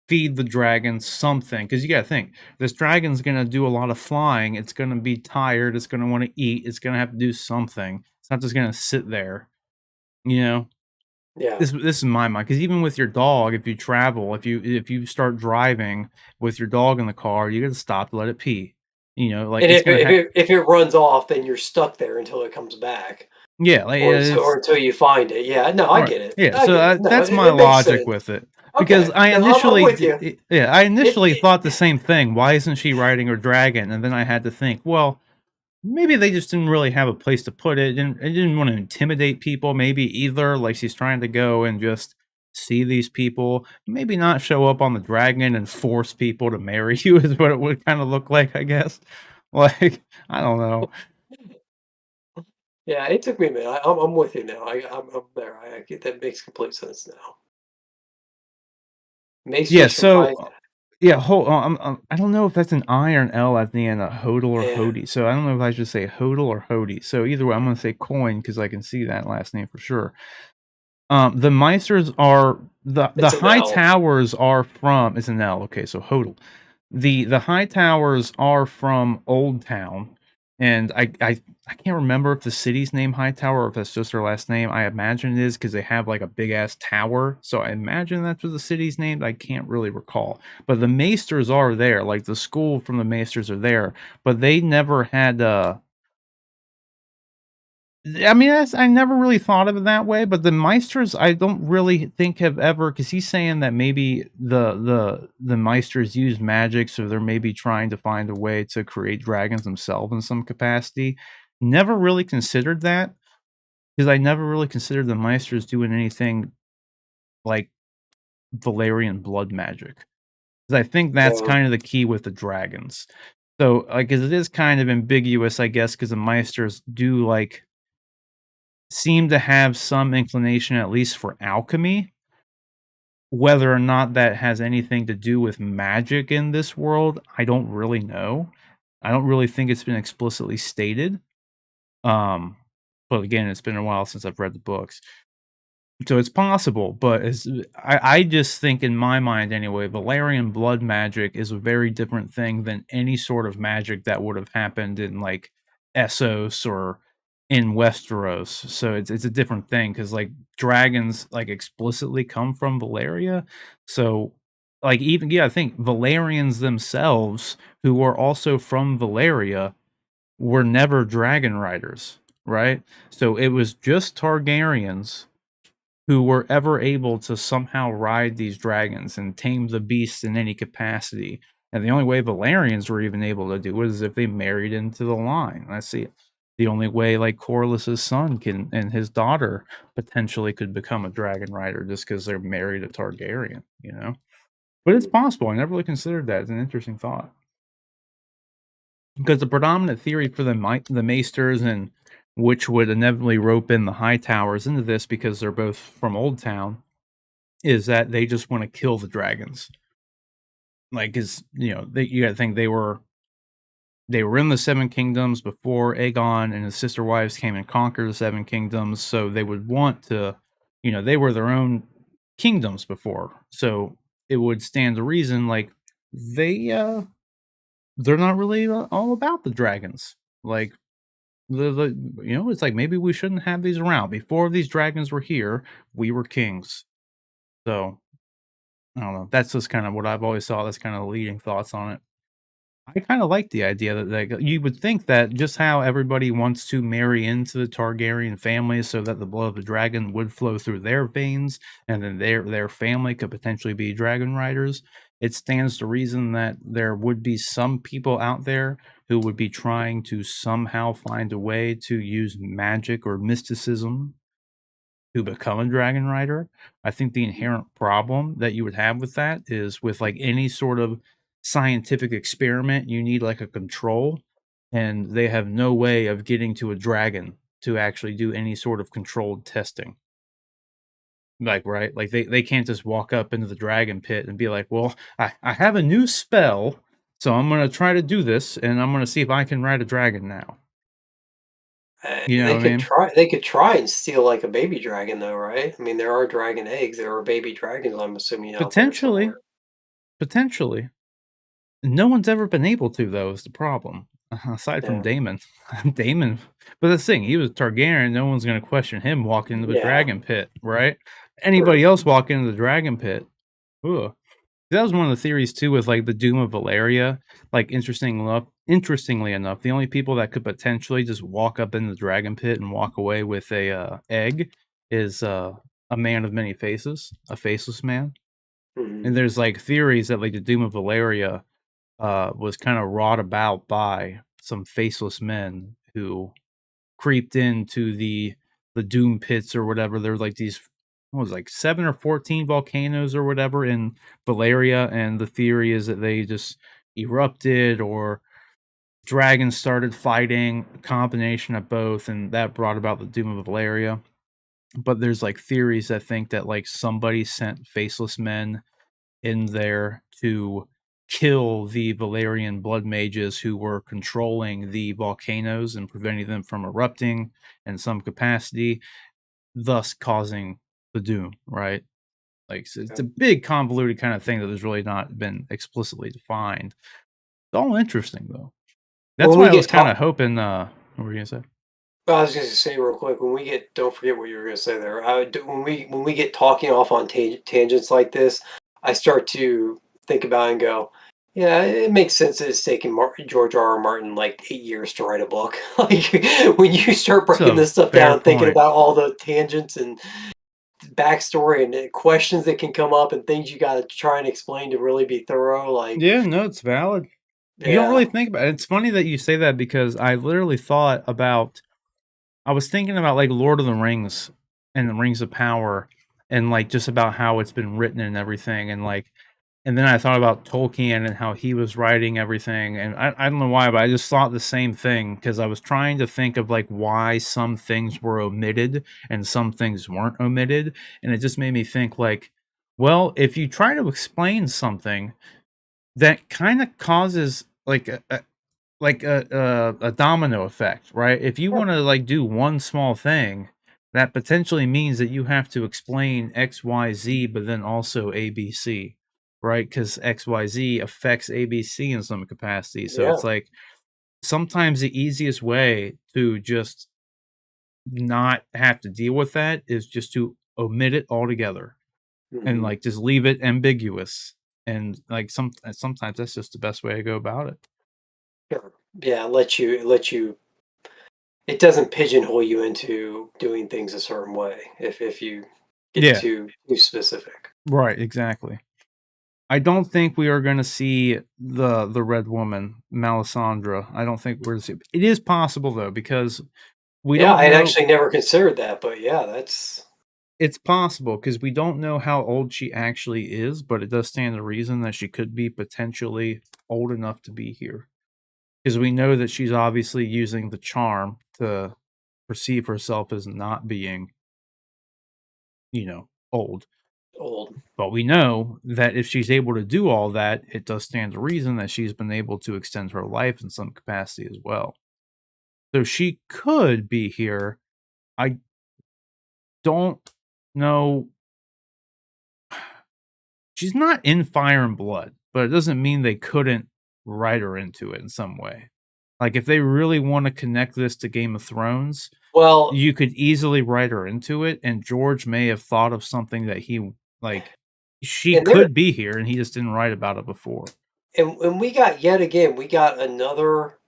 feed the dragon, something, because you gotta think, this dragon's gonna do a lot of flying, it's gonna be tired, it's gonna wanna eat, it's gonna have to do something. It's not just gonna sit there, you know? Yeah. This is my mind, because even with your dog, if you travel, if you start driving with your dog in the car, you gotta stop to let it pee. Like, And it's gonna have. if it runs off, then you're stuck there until it comes back, Yeah, like, or it's until you find it. Yeah, no, I right. get it. Yeah, I so, get it. No, that's my it makes logic sense. with it, because Okay. No, I'm with you. I It, initially it thought the same thing, "Why isn't she riding her dragon?" And then I had to think, well, maybe they just didn't really have a place to put it, and it didn't wanna intimidate people maybe either, like, she's trying to go and just see these people, maybe not show up on the dragon and force people to marry you is what it would kinda look like, I guess. Like, I don't know. yeah, it took me a minute. I'm with you now. I'm there. I get that makes complete sense now. Yeah, Maesters so, comprise. yeah, I don't know if that's an I or an L at the end, hodl or Yeah, hody, so I don't know if I should say hodl or hody, so either way, I'm gonna say coin because I can see that last name for sure. The Meisters are the it's an high L. towers are from it's an L, okay, so hodl. The high towers are from Old Town, and I can't remember if the city's name Hightower or if that's just their last name. I imagine it is because they have like a big ass tower, so I imagine that's what the city's named. I can't really recall, but the Maesters are there. Like the school from the Maesters are there, but they never had I mean, that's I never really thought of it that way, but the Meisters, I don't really think have ever because he's saying that maybe the Meisters use magic, so they're maybe trying to find a way to create dragons themselves in some capacity. Never really considered that because I never really considered the Meisters doing anything like Valerian blood magic. 'Cause I think that's Yeah, kind of the key with the dragons. So, like, 'cause it is kind of ambiguous, I guess, because the Meisters do like seem to have some inclination, at least for alchemy. Whether or not that has anything to do with magic in this world, I don't really know. I don't really think it's been explicitly stated. Um, but again, it's been a while since I've read the books. So it's possible, but I just think in my mind anyway, Valerian blood magic is a very different thing than any sort of magic that would have happened in like Essos or in Westeros. So it's a different thing because like dragons like explicitly come from Valeria. So like even yeah, I think Valerians themselves, who are also from Valeria, were never dragon riders, right? So it was just Targaryens who were ever able to somehow ride these dragons and tame the beast in any capacity. And the only way Valerians were even able to do it is if they married into the line. That's the only way like Corlys's son can and his daughter potentially could become a dragon rider just because they're married a Targaryen, you know? But it's mm, possible. I never really considered that as an interesting thought. Because the predominant theory for the Maesters and which would inevitably rope in the High Towers into this because they're both from Old Town is that they just wanna kill the dragons. Like, is you know, they you gotta think they were in the Seven Kingdoms before Aegon and his sister wives came and conquered the Seven Kingdoms, so they would want to they were their own kingdoms before. So, it would stand to reason, like, they, they're not really, all about the dragons. Like, it's like, maybe we shouldn't have these around. Before these dragons were here, we were kings. So I don't know. That's just kind of what I've always saw. That's kind of the leading thoughts on it. I kind of like the idea that like, you would think that just how everybody wants to marry into the Targaryen family so that the blood of the dragon would flow through their veins and then their family could potentially be dragon riders. It stands to reason that there would be some people out there who would be trying to somehow find a way to use magic or mysticism to become a dragon rider. I think the inherent problem that you would have with that is with like any sort of scientific experiment, you need like a control, and they have no way of getting to a dragon to actually do any sort of controlled testing. Like, right? Like they can't just walk up into the dragon pit and be like, well, I have a new spell, so I'm gonna try to do this and I'm gonna see if I can ride a dragon now. You know they what I could mean? try. They could try and steal like a baby dragon, though, right? I mean, there are dragon eggs. There are baby dragons. I'm assuming out there Potentially. somewhere. Potentially. No one's ever been able to though, is the problem, aside from Yeah, Daemon. Daemon but the thing, he was Targaryen, no one's gonna question him walking into the yeah, dragon pit, right? true. Anybody else walking into the dragon pit, ugh. That was one of the theories too with, like, the Doom of Valeria, like, interestingly enough, the only people that could potentially just walk up in the dragon pit and walk away with a, egg is, a man of many faces, a faceless man, Mhm. and there's, like, theories that, like, the Doom of Valeria was kind of wrought about by some faceless men who creeped into the doom pits or whatever. There were like these what was it, like 7 or 14 volcanoes or whatever in Valeria, and the theory is that they just erupted or dragons started fighting, a combination of both, and that brought about the doom of Valeria. But there's like theories that think that like somebody sent faceless men in there to kill the Valerian blood mages who were controlling the volcanoes and preventing them from erupting in some capacity, thus causing the doom, right? Like, so it's Yeah. a big convoluted kind of thing that has really not been explicitly defined. It's all interesting though. That's When why we I was get kind of talk hoping, what were you gonna say? I was gonna say real quick, when we get don't forget what you were gonna say there. When we get talking off on tangents like this, I start to think about it and go, yeah, it makes sense that it's taken George R. R. Martin like 8 years to write a book. Like when you start It's breaking a this stuff fair down, thinking point. about all the tangents and backstory and questions that can come up and things you got to try and explain to really be thorough. Like, Yeah, no, it's valid. You don't yeah, really think about it. It's funny that you say that because I literally thought about I was thinking about like Lord of the Rings and the Rings of Power and like just about how it's been written and everything and then I thought about Tolkien and how he was writing everything and I don't know why, but I just thought the same thing because I was trying to think of like why some things were omitted and some things weren't omitted. And it just made me think like, well, if you try to explain something that kind of causes like a domino effect, right? If you want to like do one small thing, that potentially means that you have to explain XYZ, but then also ABC, right? Because XYZ affects ABC in some capacity. So yeah, it's like sometimes the easiest way to just not have to deal with that is just to omit it altogether and hmm like just leave it ambiguous. And like sometimes that's just the best way to go about it. sure, yeah. Let you it doesn't pigeonhole you into doing things a certain way if you get Yeah, too specific. right, exactly. I don't think we are gonna see the Red Woman, Melisandre. I don't think we're gonna see it is possible, though, because we Yeah, don't I'd know actually never considered that, but yeah, that's it's possible because we don't know how old she actually is, but it does stand to reason that she could be potentially old enough to be here. Because we know that she's obviously using the charm to perceive herself as not being, old. old. But we know that if she's able to do all that, it does stand to reason that she's been able to extend her life in some capacity as well. So she could be here. I don't know. She's not in Fire and Blood, but it doesn't mean they couldn't write her into it in some way. Like if they really want to connect this to Game of Thrones, Well, you could easily write her into it, and George may have thought of something that he like she and there could be here and he just didn't write about it before. and we got yet again, we got another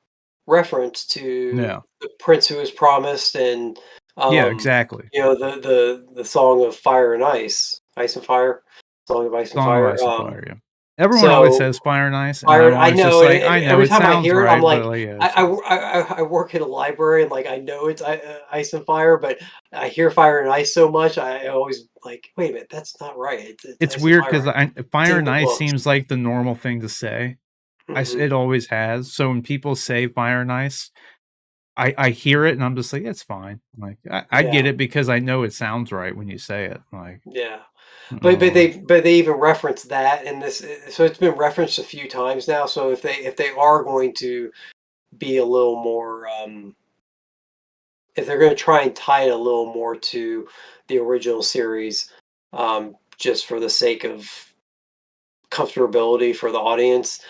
reference to Yeah. the prince who was promised and Yeah, um exactly. the song of fire and ice, ice and fire, song of ice and Song of fire. Ice and Fire, yeah. Everyone always So says Fire and Ice, and I'm Fire I always just know, and like, "I know, every it time I sounds hear it, I'm right," but, like, like, yeah, it's fine. I work in a library, and, like, I know it's Ice and Fire, but I hear Fire and Ice so much, I always like, "Wait a minute, that's not right. It's It's Ice and weird Fire. 'cause I It's Fire in and the Ice books." seems like the normal thing to say. Mhm. It always has, so when people say Fire and Ice, I hear it and I'm just like, "It's fine." Like, I get Yeah, it because I know it sounds right when you say it, like, yeah. uh But they even reference that in this so it's been referenced a few times now, so if they are going to be a little more, if they're gonna try and tie it a little more to the original series, just for the sake of comfortability for the audience,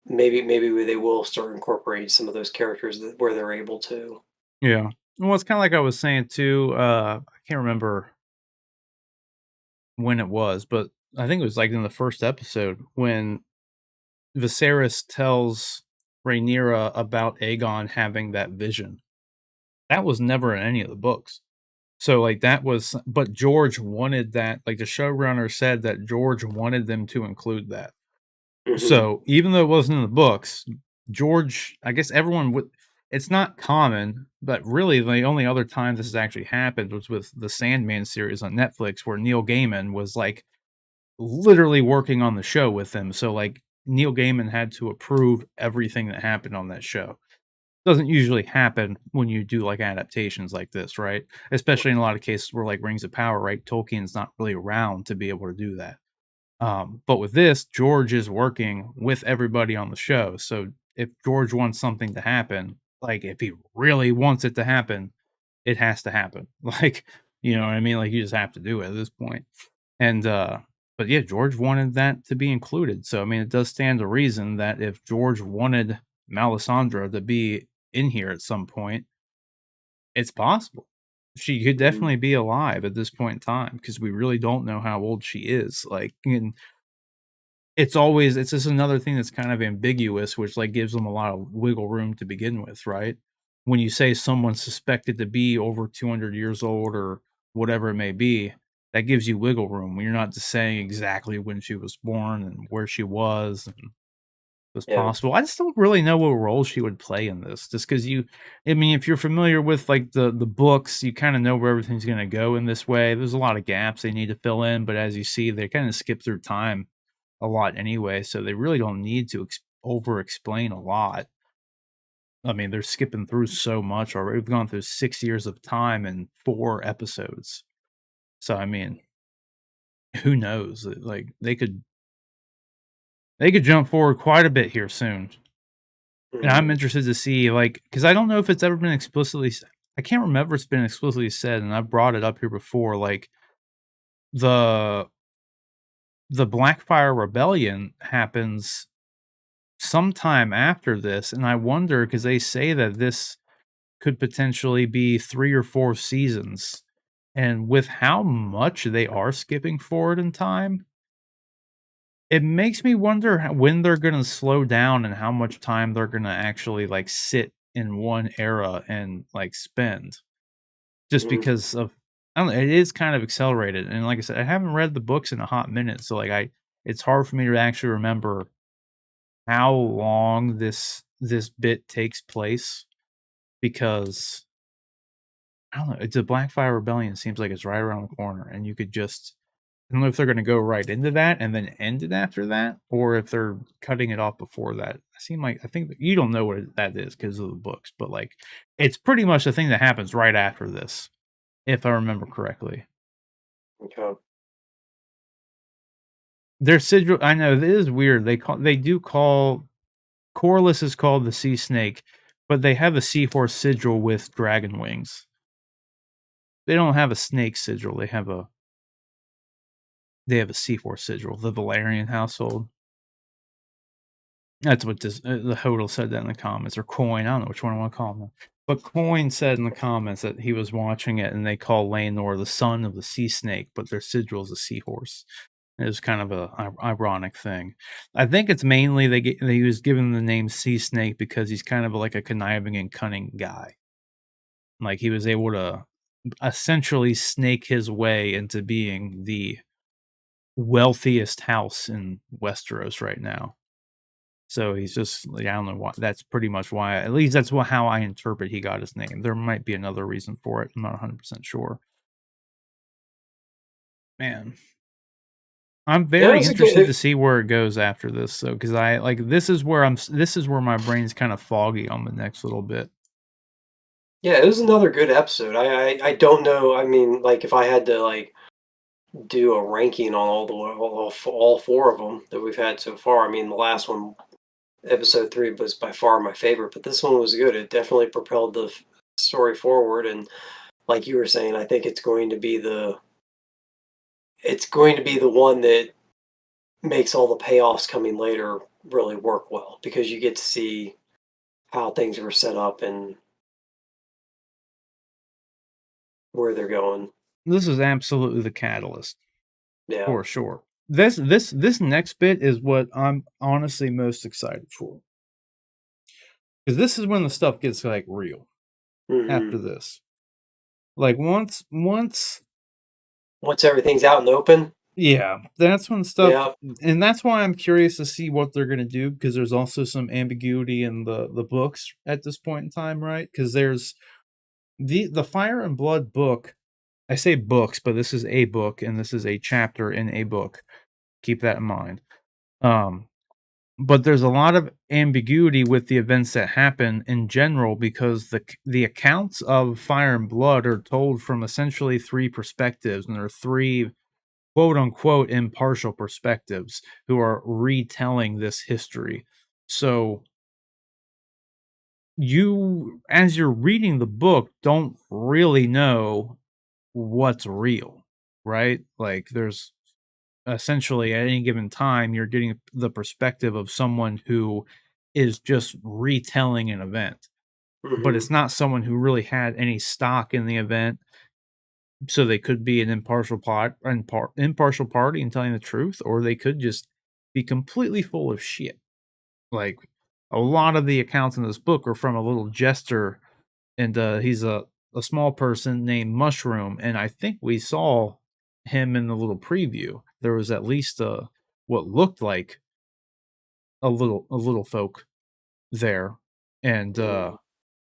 maybe they will start incorporating some of those characters that where they're able to. yeah. Well, it's kinda like I was saying too, I can't remember when it was, but I think it was, like, in the 1st episode when Viserys tells Rhaenyra about Aegon having that vision. That was never in any of the books. So, like, that was but George wanted that like, the showrunner said that George wanted them to include that. Mhm. So, even though it wasn't in the books, George I guess everyone would it's not common, but really the only other time this has actually happened was with the Sandman series on Netflix where Neil Gaiman was, like, literally working on the show with them. So, like, Neil Gaiman had to approve everything that happened on that show. Doesn't usually happen when you do, like, adaptations like this, right? Especially in a lot of cases where, like, Rings of Power, right? Tolkien's not really around to be able to do that. But with this, George is working with everybody on the show. So if George wants something to happen, like if he really wants it to happen, it has to happen. Like, you know what I mean? Like you just have to do it at this point. And but yeah, George wanted that to be included. So I mean, it does stand to reason that if George wanted Melisandre to be in here at some point, it's possible. She could Mhm. definitely be alive at this point in time because we really don't know how old she is. Like, and it's just another thing that's kind of ambiguous, which, like, gives them a lot of wiggle room to begin with, right? When you say someone's suspected to be over 200 years old or whatever it may be, that gives you wiggle room when you're not just saying exactly when she was born and where she was and was Yeah. possible. I just don't really know what role she would play in this, just because I mean, if you're familiar with, like, the books, you kinda know where everything's gonna go in this way. There's a lot of gaps they need to fill in, but as you see, they kinda skip through time a lot anyway, so they really don't need to over explain a lot. I mean, they're skipping through so much already. We've gone through 6 years of time in 4 episodes. So, I mean, who knows? Like, they could jump forward quite a bit here soon. And I'm Mhm. interested to see, like, because I don't know if it's ever been explicitly I can't remember it's been explicitly said, and I've brought it up here before, like, the Blackfire Rebellion happens sometime after this, and I wonder because they say that this could potentially be 3 or 4 seasons, and with how much they are skipping forward in time, it makes me wonder when they're gonna slow down and how much time they're gonna actually, like, sit in one era and, like, spend. Just Mhm. because of I don't know, it is kind of accelerated, and like I said, I haven't read the books in a hot minute, so, like, I it's hard for me to actually remember how long this bit takes place because I don't know, it's a Blackfire Rebellion seems like it's right around the corner, and you could just I don't know if they're gonna go right into that and then end it after that, or if they're cutting it off before that. I think that you don't know what that is because of the books, but, like, it's pretty much the thing that happens right after this, if I remember correctly. Okay. Their sigil I know, it is weird, they do call Corliss is called the sea snake, but they have a seahorse sigil with dragon wings. They don't have a snake sigil, they have a seahorse sigil, the Valerian household. That's what the Hodel said that in the comments, or Coin, I don't know which one I wanna call him. But Coin said in the comments that he was watching it and they call Laenor the son of the sea snake, but their sigil is a seahorse. It was kind of a ironic thing. I think it's mainly he was given the name Sea Snake because he's kind of like a conniving and cunning guy. Like, he was able to essentially snake his way into being the wealthiest house in Westeros right now. So he's just like, I don't know why that's pretty much why at least that's how I interpret he got his name. There might be another reason for it. I'm not 100% sure. Man, I'm Yeah, it very was a interested good. to see where it goes after this, so because I like this is where my brain's kind of foggy on the next little bit. Yeah, it was another good episode. I don't know. I mean, like if I had to like do a ranking on all four of them that we've had so far. I mean, the last one, episode three, was by far my favorite, but this one was good. It definitely propelled the story forward, and like you were saying, I think it's going to be the one that makes all the payoffs coming later really work well because you get to see how things were set up and where they're going. This is absolutely the catalyst Yeah. for sure. This next bit is what I'm honestly most excited for because this is when the stuff gets like real. Hmm. After this, like once Once everything's out in the open. yeah, that's when stuff Yeah. and that's why I'm curious to see what they're gonna do because there's also some ambiguity in the books at this point in time, right? Because there's the Fire and Blood book. I say books, but this is a book and this is a chapter in a book. Keep that in mind. Um, but there's a lot of ambiguity with the events that happen in general because the accounts of Fire and Blood are told from essentially three perspectives, and there are three quote unquote impartial perspectives who are retelling this history. So you, as you're reading the book, don't really know what's real, right? Like there's essentially at any given time, you're getting the perspective of someone who is just retelling an event, but Mhm. it's not someone who really had any stock in the event. So they could be an impartial party and telling the truth, or they could just be completely full of shit. Like a lot of the accounts in this book are from a little jester, and he's a small person named Mushroom, and I think we saw him in the little preview. There was at least what looked like a little folk there, and Mm.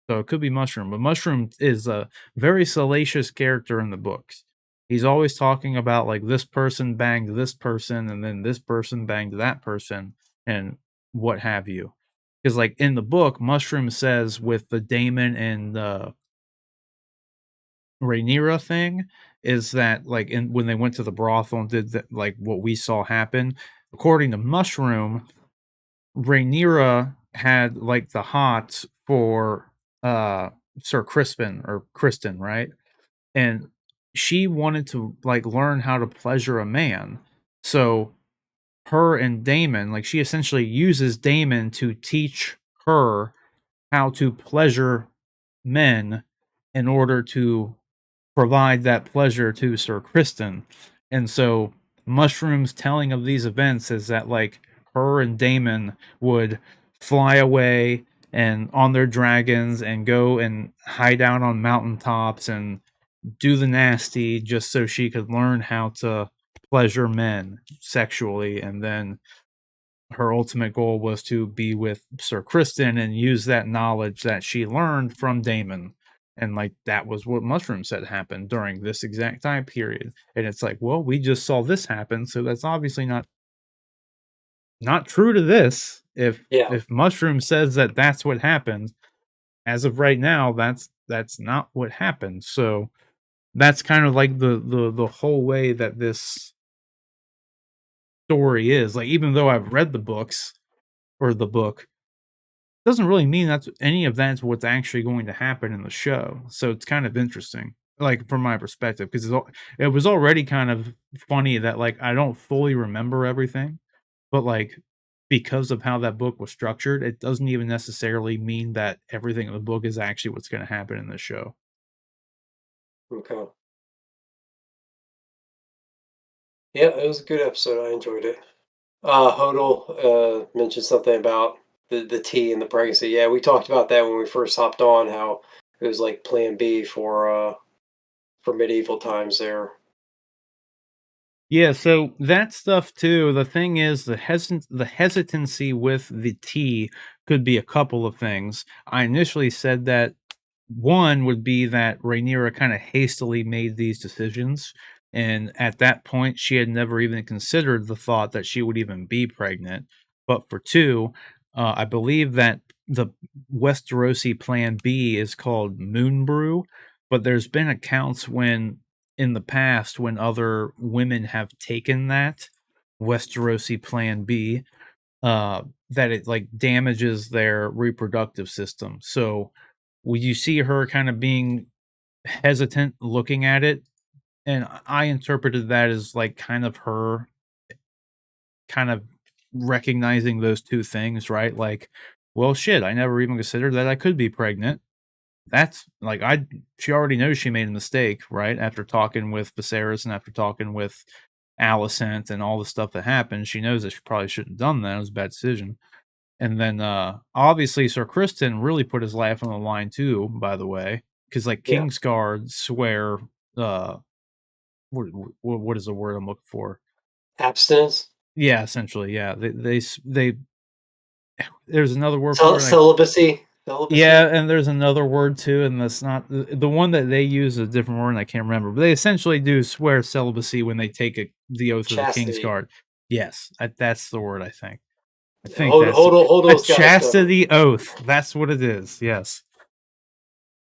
so it could be Mushroom, but Mushroom is a very salacious character in the books. He's always talking about like this person banged this person, and then this person banged that person, and what have you. Because like in the book, Mushroom says with the Damon and Rhaenyra thing is that like in when they went to the brothel and did that, like what we saw happen. According to Mushroom, Rhaenyra had like the hots for uh Sir Crispin or Kristen, right? And she wanted to like learn how to pleasure a man. So her and Damon, like she essentially uses Damon to teach her how to pleasure men in order to provide that pleasure to Sir Kristen. And so Mushroom's telling of these events is that like her and Damon would fly away and on their dragons and go and hide out on mountaintops and do the nasty just so she could learn how to pleasure men sexually, and then her ultimate goal was to be with Sir Kristen and use that knowledge that she learned from Damon. And like that was what Mushroom said happened during this exact time period. And it's like, well, we just saw this happen, so that's obviously not true to this. Yeah. If Mushroom says that that's what happened, as of right now, that's not what happened. So that's kind of like the whole way that this story is. Like even though I've read the books or the book, doesn't really mean that's any of that's what's actually going to happen in the show. So it's kind of interesting, like from my perspective, because it was already kind of funny that like I don't fully remember everything, but like because of how that book was structured, it doesn't even necessarily mean that everything in the book is actually what's going to happen in the show. Okay. Yeah, it was a good episode. I enjoyed it. Hodel mentioned something about the tea and the pregnancy. Yeah, we talked about that when we first hopped on. How it was like Plan B for medieval times there. Yeah, so that stuff too. The thing is, the hesitancy with the tea could be a couple of things. I initially said that one would be that Rhaenyra kind of hastily made these decisions, and at that point, she had never even considered the thought that she would even be pregnant. But for two, I believe that the Westerosi Plan B is called Moon Brew, but there's been accounts when in the past when other women have taken that Westerosi Plan B, that it like damages their reproductive system. So when you see her kind of being hesitant looking at it, and I interpreted that as like kind of her kind of recognizing those two things, right? Like, well, shit, I never even considered that I could be pregnant. That's like she already knows she made a mistake, right? After talking with Viserys and after talking with Alicent and all the stuff that happened, she knows that she probably shouldn't have done that. It was a bad decision. And then obviously Sir Kristen really put his life on the line too, by the way, because like Yeah, Kingsguard swear uh what is the word I'm looking for? abstinence, Yeah, essentially, yeah. They there's another word for it. celibacy, Yeah, celibacy, and there's another word too, and that's not the one that they use is a different word, and I can't remember. But they essentially do swear celibacy when they take the oath of the chastity. Kingsguard. Yes, that's the word. I think. I think Hold, that's hold, hold a those guys covered. chastity oath. That's what it is. Yes,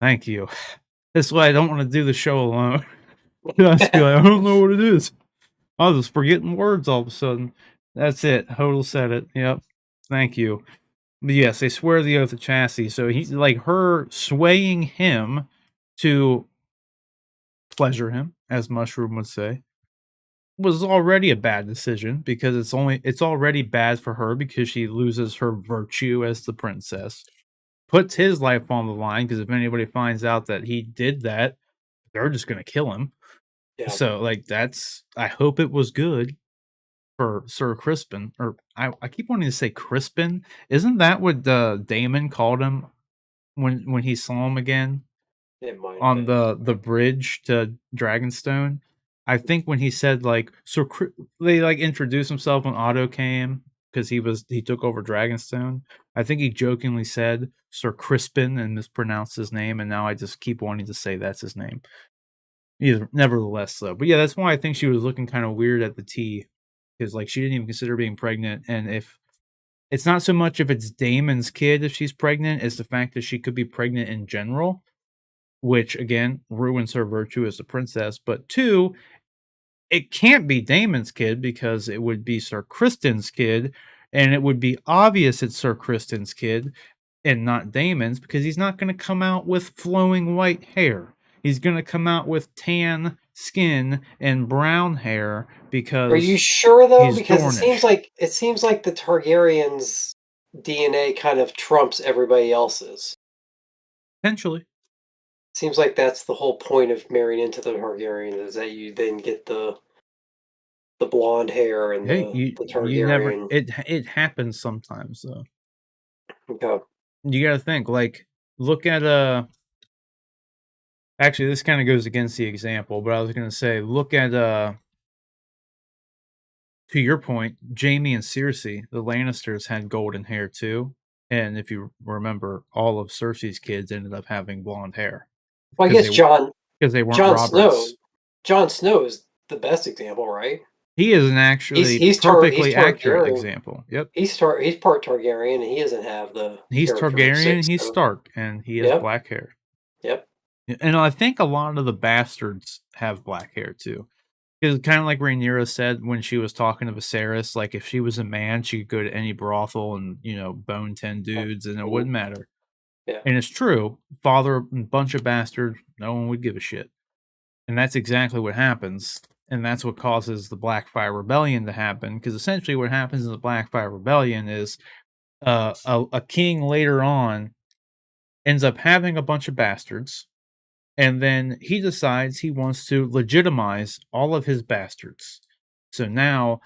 thank you. That's why I don't want to do the show alone. I just be like, I don't know what it is. I was forgetting words all of a sudden. That's it. Hodel said it. Yep. Thank you. But yes, they swear the oath of chastity. So he's like her swaying him to pleasure him, as Mushroom would say, was already a bad decision because it's already bad for her because she loses her virtue as the princess. Puts his life on the line because if anybody finds out that he did that, they're just gonna kill him. Yeah. So like that's I hope it was good for Sir Crispin, or I keep wanting to say Crispin. Isn't that what Damon called him when he saw him again It might have on been. the bridge to Dragonstone? I think when he said like they like introduced himself when Otto came because he took over Dragonstone. I think he jokingly said Sir Crispin and mispronounced his name, and now I just keep wanting to say that's his name. Either nevertheless though. But yeah, that's why I think she was looking kind of weird at the tea because like she didn't even consider being pregnant, and if it's not so much if it's Damon's kid if she's pregnant, it's the fact that she could be pregnant in general, which again ruins her virtue as a princess. But two, it can't be Damon's kid because it would be Sir Kristen's kid, and it would be obvious it's Sir Kristen's kid and not Damon's because he's not going to come out with flowing white hair. He's going to come out with tan skin and brown hair Are you because sure though? he's Because Dornish. it seems like the Targaryens' DNA kind of trumps everybody else's. Potentially. Seems like that's the whole point of marrying into the Targaryen is that you then get the blonde hair and Hey, the you never Targaryen. it happens sometimes though. Okay. You got to think like look at actually this kind of goes against the example, but I was going to say look at to your point, Jamie and Cersei, the Lannisters had golden hair too. And if you remember, all of Cersei's kids ended up having blonde hair Well, I because guess they weren't Jon Roberts. Snow Jon Snow is the best example, right? He is an actually He's perfectly accurate Targaryen. example. Yep. He's part Targaryen, and he doesn't have the He's Targaryen, characteristics. he's So, Stark, and he has yep, black hair. yep. And I think a lot of the bastards have black hair too. Because kind of like Rhaenyra said when she was talking to Viserys, like if she was a man, she could go to any brothel and bone 10 dudes, and it Mhm. wouldn't matter. Yeah, And it's true. Father a bunch of bastards, no one would give a shit. And that's exactly what happens. And that's what causes the Blackfire Rebellion to happen. Because essentially, what happens in the Blackfire Rebellion is a king later on ends up having a bunch of bastards, and then he decides he wants to legitimize all of his bastards. So now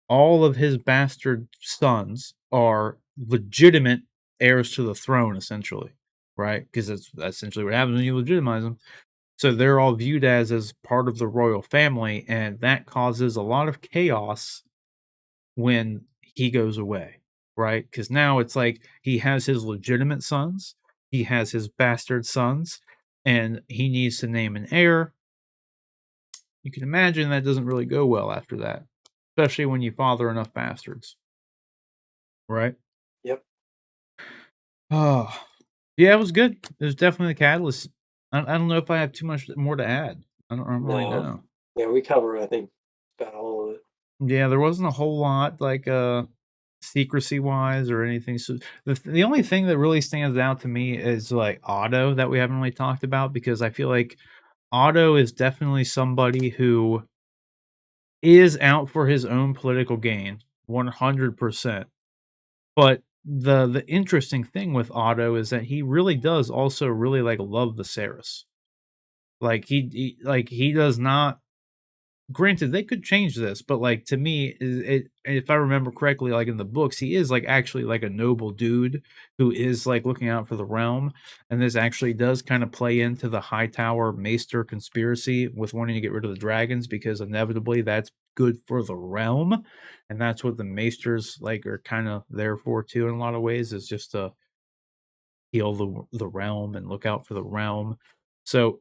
all of his bastard sons are legitimate heirs to the throne, essentially, right? Because that's essentially what happens when you legitimize them. So they're all viewed as part of the royal family, and that causes a lot of chaos when he goes away, right? Because now it's like he has his legitimate sons, he has his bastard sons, and he needs to name an heir. You can imagine that doesn't really go well after that, especially when you father enough bastards, right? yep. Oh, yeah, it was good. It was definitely a catalyst. I don't know if I have too much more to add. I don't really No, know. yeah, we covered I think about all of it. Yeah, there wasn't a whole lot like secrecy wise or anything. So the only thing that really stands out to me is like Otto that we haven't really talked about because I feel like Otto is definitely somebody who is out for his own political gain, 100%. But the interesting thing with Otto is that he really does also really like love Viserys. Like he does not. Granted, they could change this, but, like, to me, if I remember correctly, like, in the books, he is, like, actually, like, a noble dude who is, like, looking out for the realm, and this actually does kinda play into the Hightower Maester conspiracy with wanting to get rid of the dragons because inevitably that's good for the realm, and that's what the Maesters, like, are kinda there for too in a lot of ways is just to heal the realm and look out for the realm. So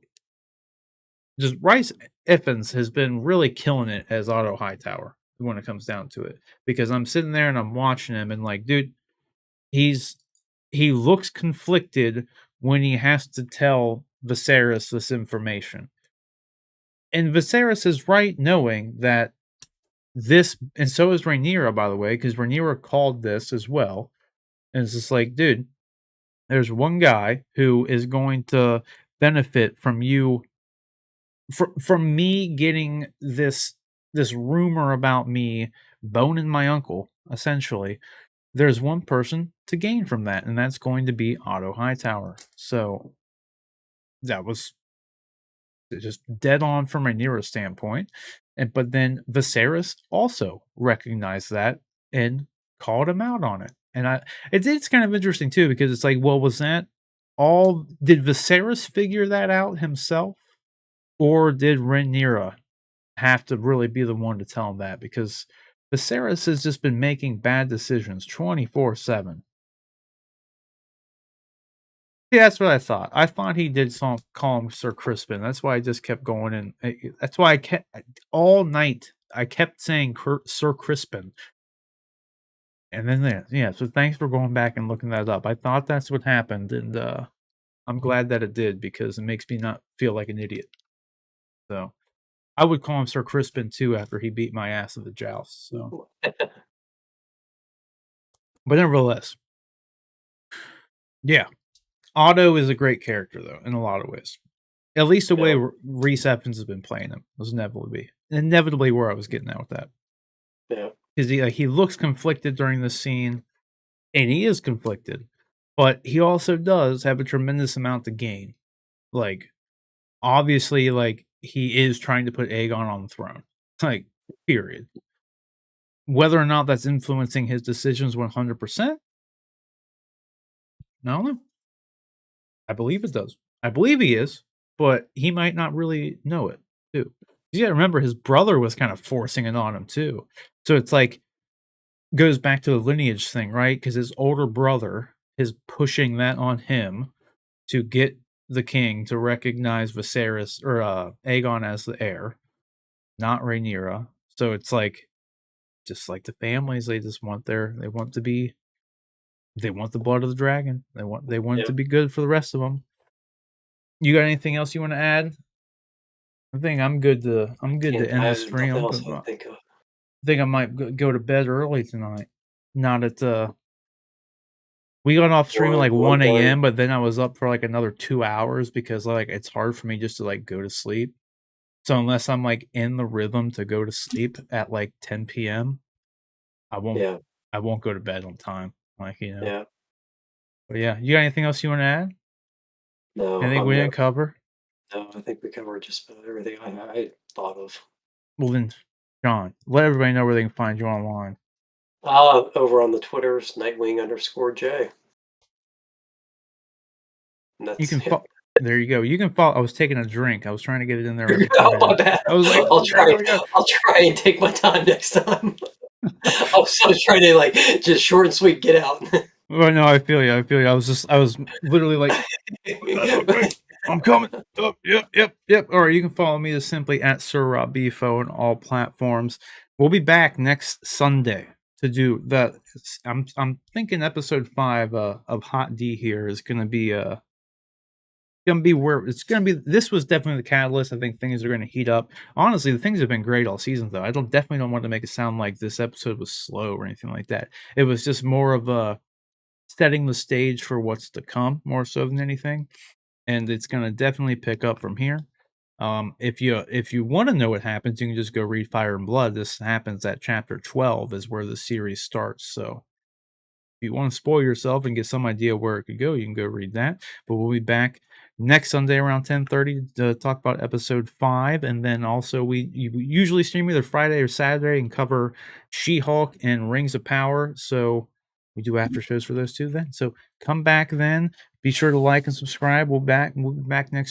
just Rice Iffens has been really killing it as Otto Hightower when it comes down to it. Because I'm sitting there and I'm watching him and like, dude, he's he looks conflicted when he has to tell Viserys this information. And Viserys is right knowing that this, and so is Rhaenyra, by the way, because Rhaenyra called this as well. And it's just like, dude, there's one guy who is going to benefit from you, from me getting this rumor about me boning my uncle, essentially. There's one person to gain from that, and that's going to be Otto Hightower. So that was just dead on from a Nero standpoint. And but then Viserys also recognized that and called him out on it. And it's kind of interesting too, because it's like, well, was that all? Did Viserys figure that out himself, or did Rhaenyra have to really be the one to tell him that? Because Viserys has just been making bad decisions 24/7. Yeah, that's what I thought. I thought he did call him Sir Crispin. That's why I just kept going, and that's why I kept all night. I kept saying Sir Crispin, and then there, yeah. So thanks for going back and looking that up. I thought that's what happened, and I'm glad that it did, because it makes me not feel like an idiot. So I would call him Sir Crispin too after he beat my ass at the joust. So, but nevertheless, yeah, Otto is a great character though in a lot of ways. At least the way Yeah, Reese Evans has been playing him was inevitably where I was getting at with that. yeah, Because he looks conflicted during the scene, and he is conflicted, but he also does have a tremendous amount to gain. Like, obviously, like, he is trying to put Aegon on the throne. Like, period. Whether or not that's influencing his decisions 100%, I don't know. I believe it does. I believe he is, but he might not really know it too. You gotta remember his brother was kind of forcing it on him too. So it's like, goes back to the lineage thing, right? Because his older brother is pushing that on him to get the king to recognize Viserys or Aegon as the heir, not Rhaenyra. So it's like, just like the families, they want the blood of the dragon. They want it yeah. to be good for the rest of them. You got anything else you want to add? I think I'm good to end I the have nothing stream. else I think of. I think I might go to bed early tonight. Not at we got off stream at like 1:30. 1 a.m., but then I was up for like another 2 hours because like it's hard for me just to like go to sleep. So unless I'm like in the rhythm to go to sleep at like 10 p.m., I won't Yeah, I won't go to bed on time. Like. yeah. But yeah, you got anything else you want to add? No, Anything I'm we good. didn't cover? No, I think we covered just about everything I thought of. Well then, John, let everybody know where they can find you online. Over on the Twitters, Nightwing_J, and You that's can it. there you go. You can follow. I was taking a drink. I was trying to get it in there right Oh, my beforehand. bad. I was like, I'll there try we go. I'll try and take my time next time. I was trying to, like, just short and sweet, get out. Well, no, I feel you. I feel you. I was literally like, "Put that real quick. I'm coming." Oh, yep, yep, yep. All right, you can follow me simply at Sir Rob Bifo on all platforms. We'll be back next Sunday to do the. I'm thinking episode 5 of Hot D here is gonna be where it's gonna be. This was definitely the catalyst. I think things are gonna heat up. Honestly, the things have been great all season, though. I definitely don't want to make it sound like this episode was slow or anything like that. It was just more of a setting the stage for what's to come more so than anything, and it's gonna definitely pick up from here. If you want to know what happens, you can just go read Fire and Blood. This happens at chapter 12 is where the series starts. So if you want to spoil yourself and get some idea where it could go, you can go read that. But we'll be back next Sunday around 10:30 to talk about episode 5, and then also we usually stream either Friday or Saturday and cover She-Hulk and Rings of Power. So we do after shows for those two then. So come back then. Be sure to like and subscribe. We'll be back next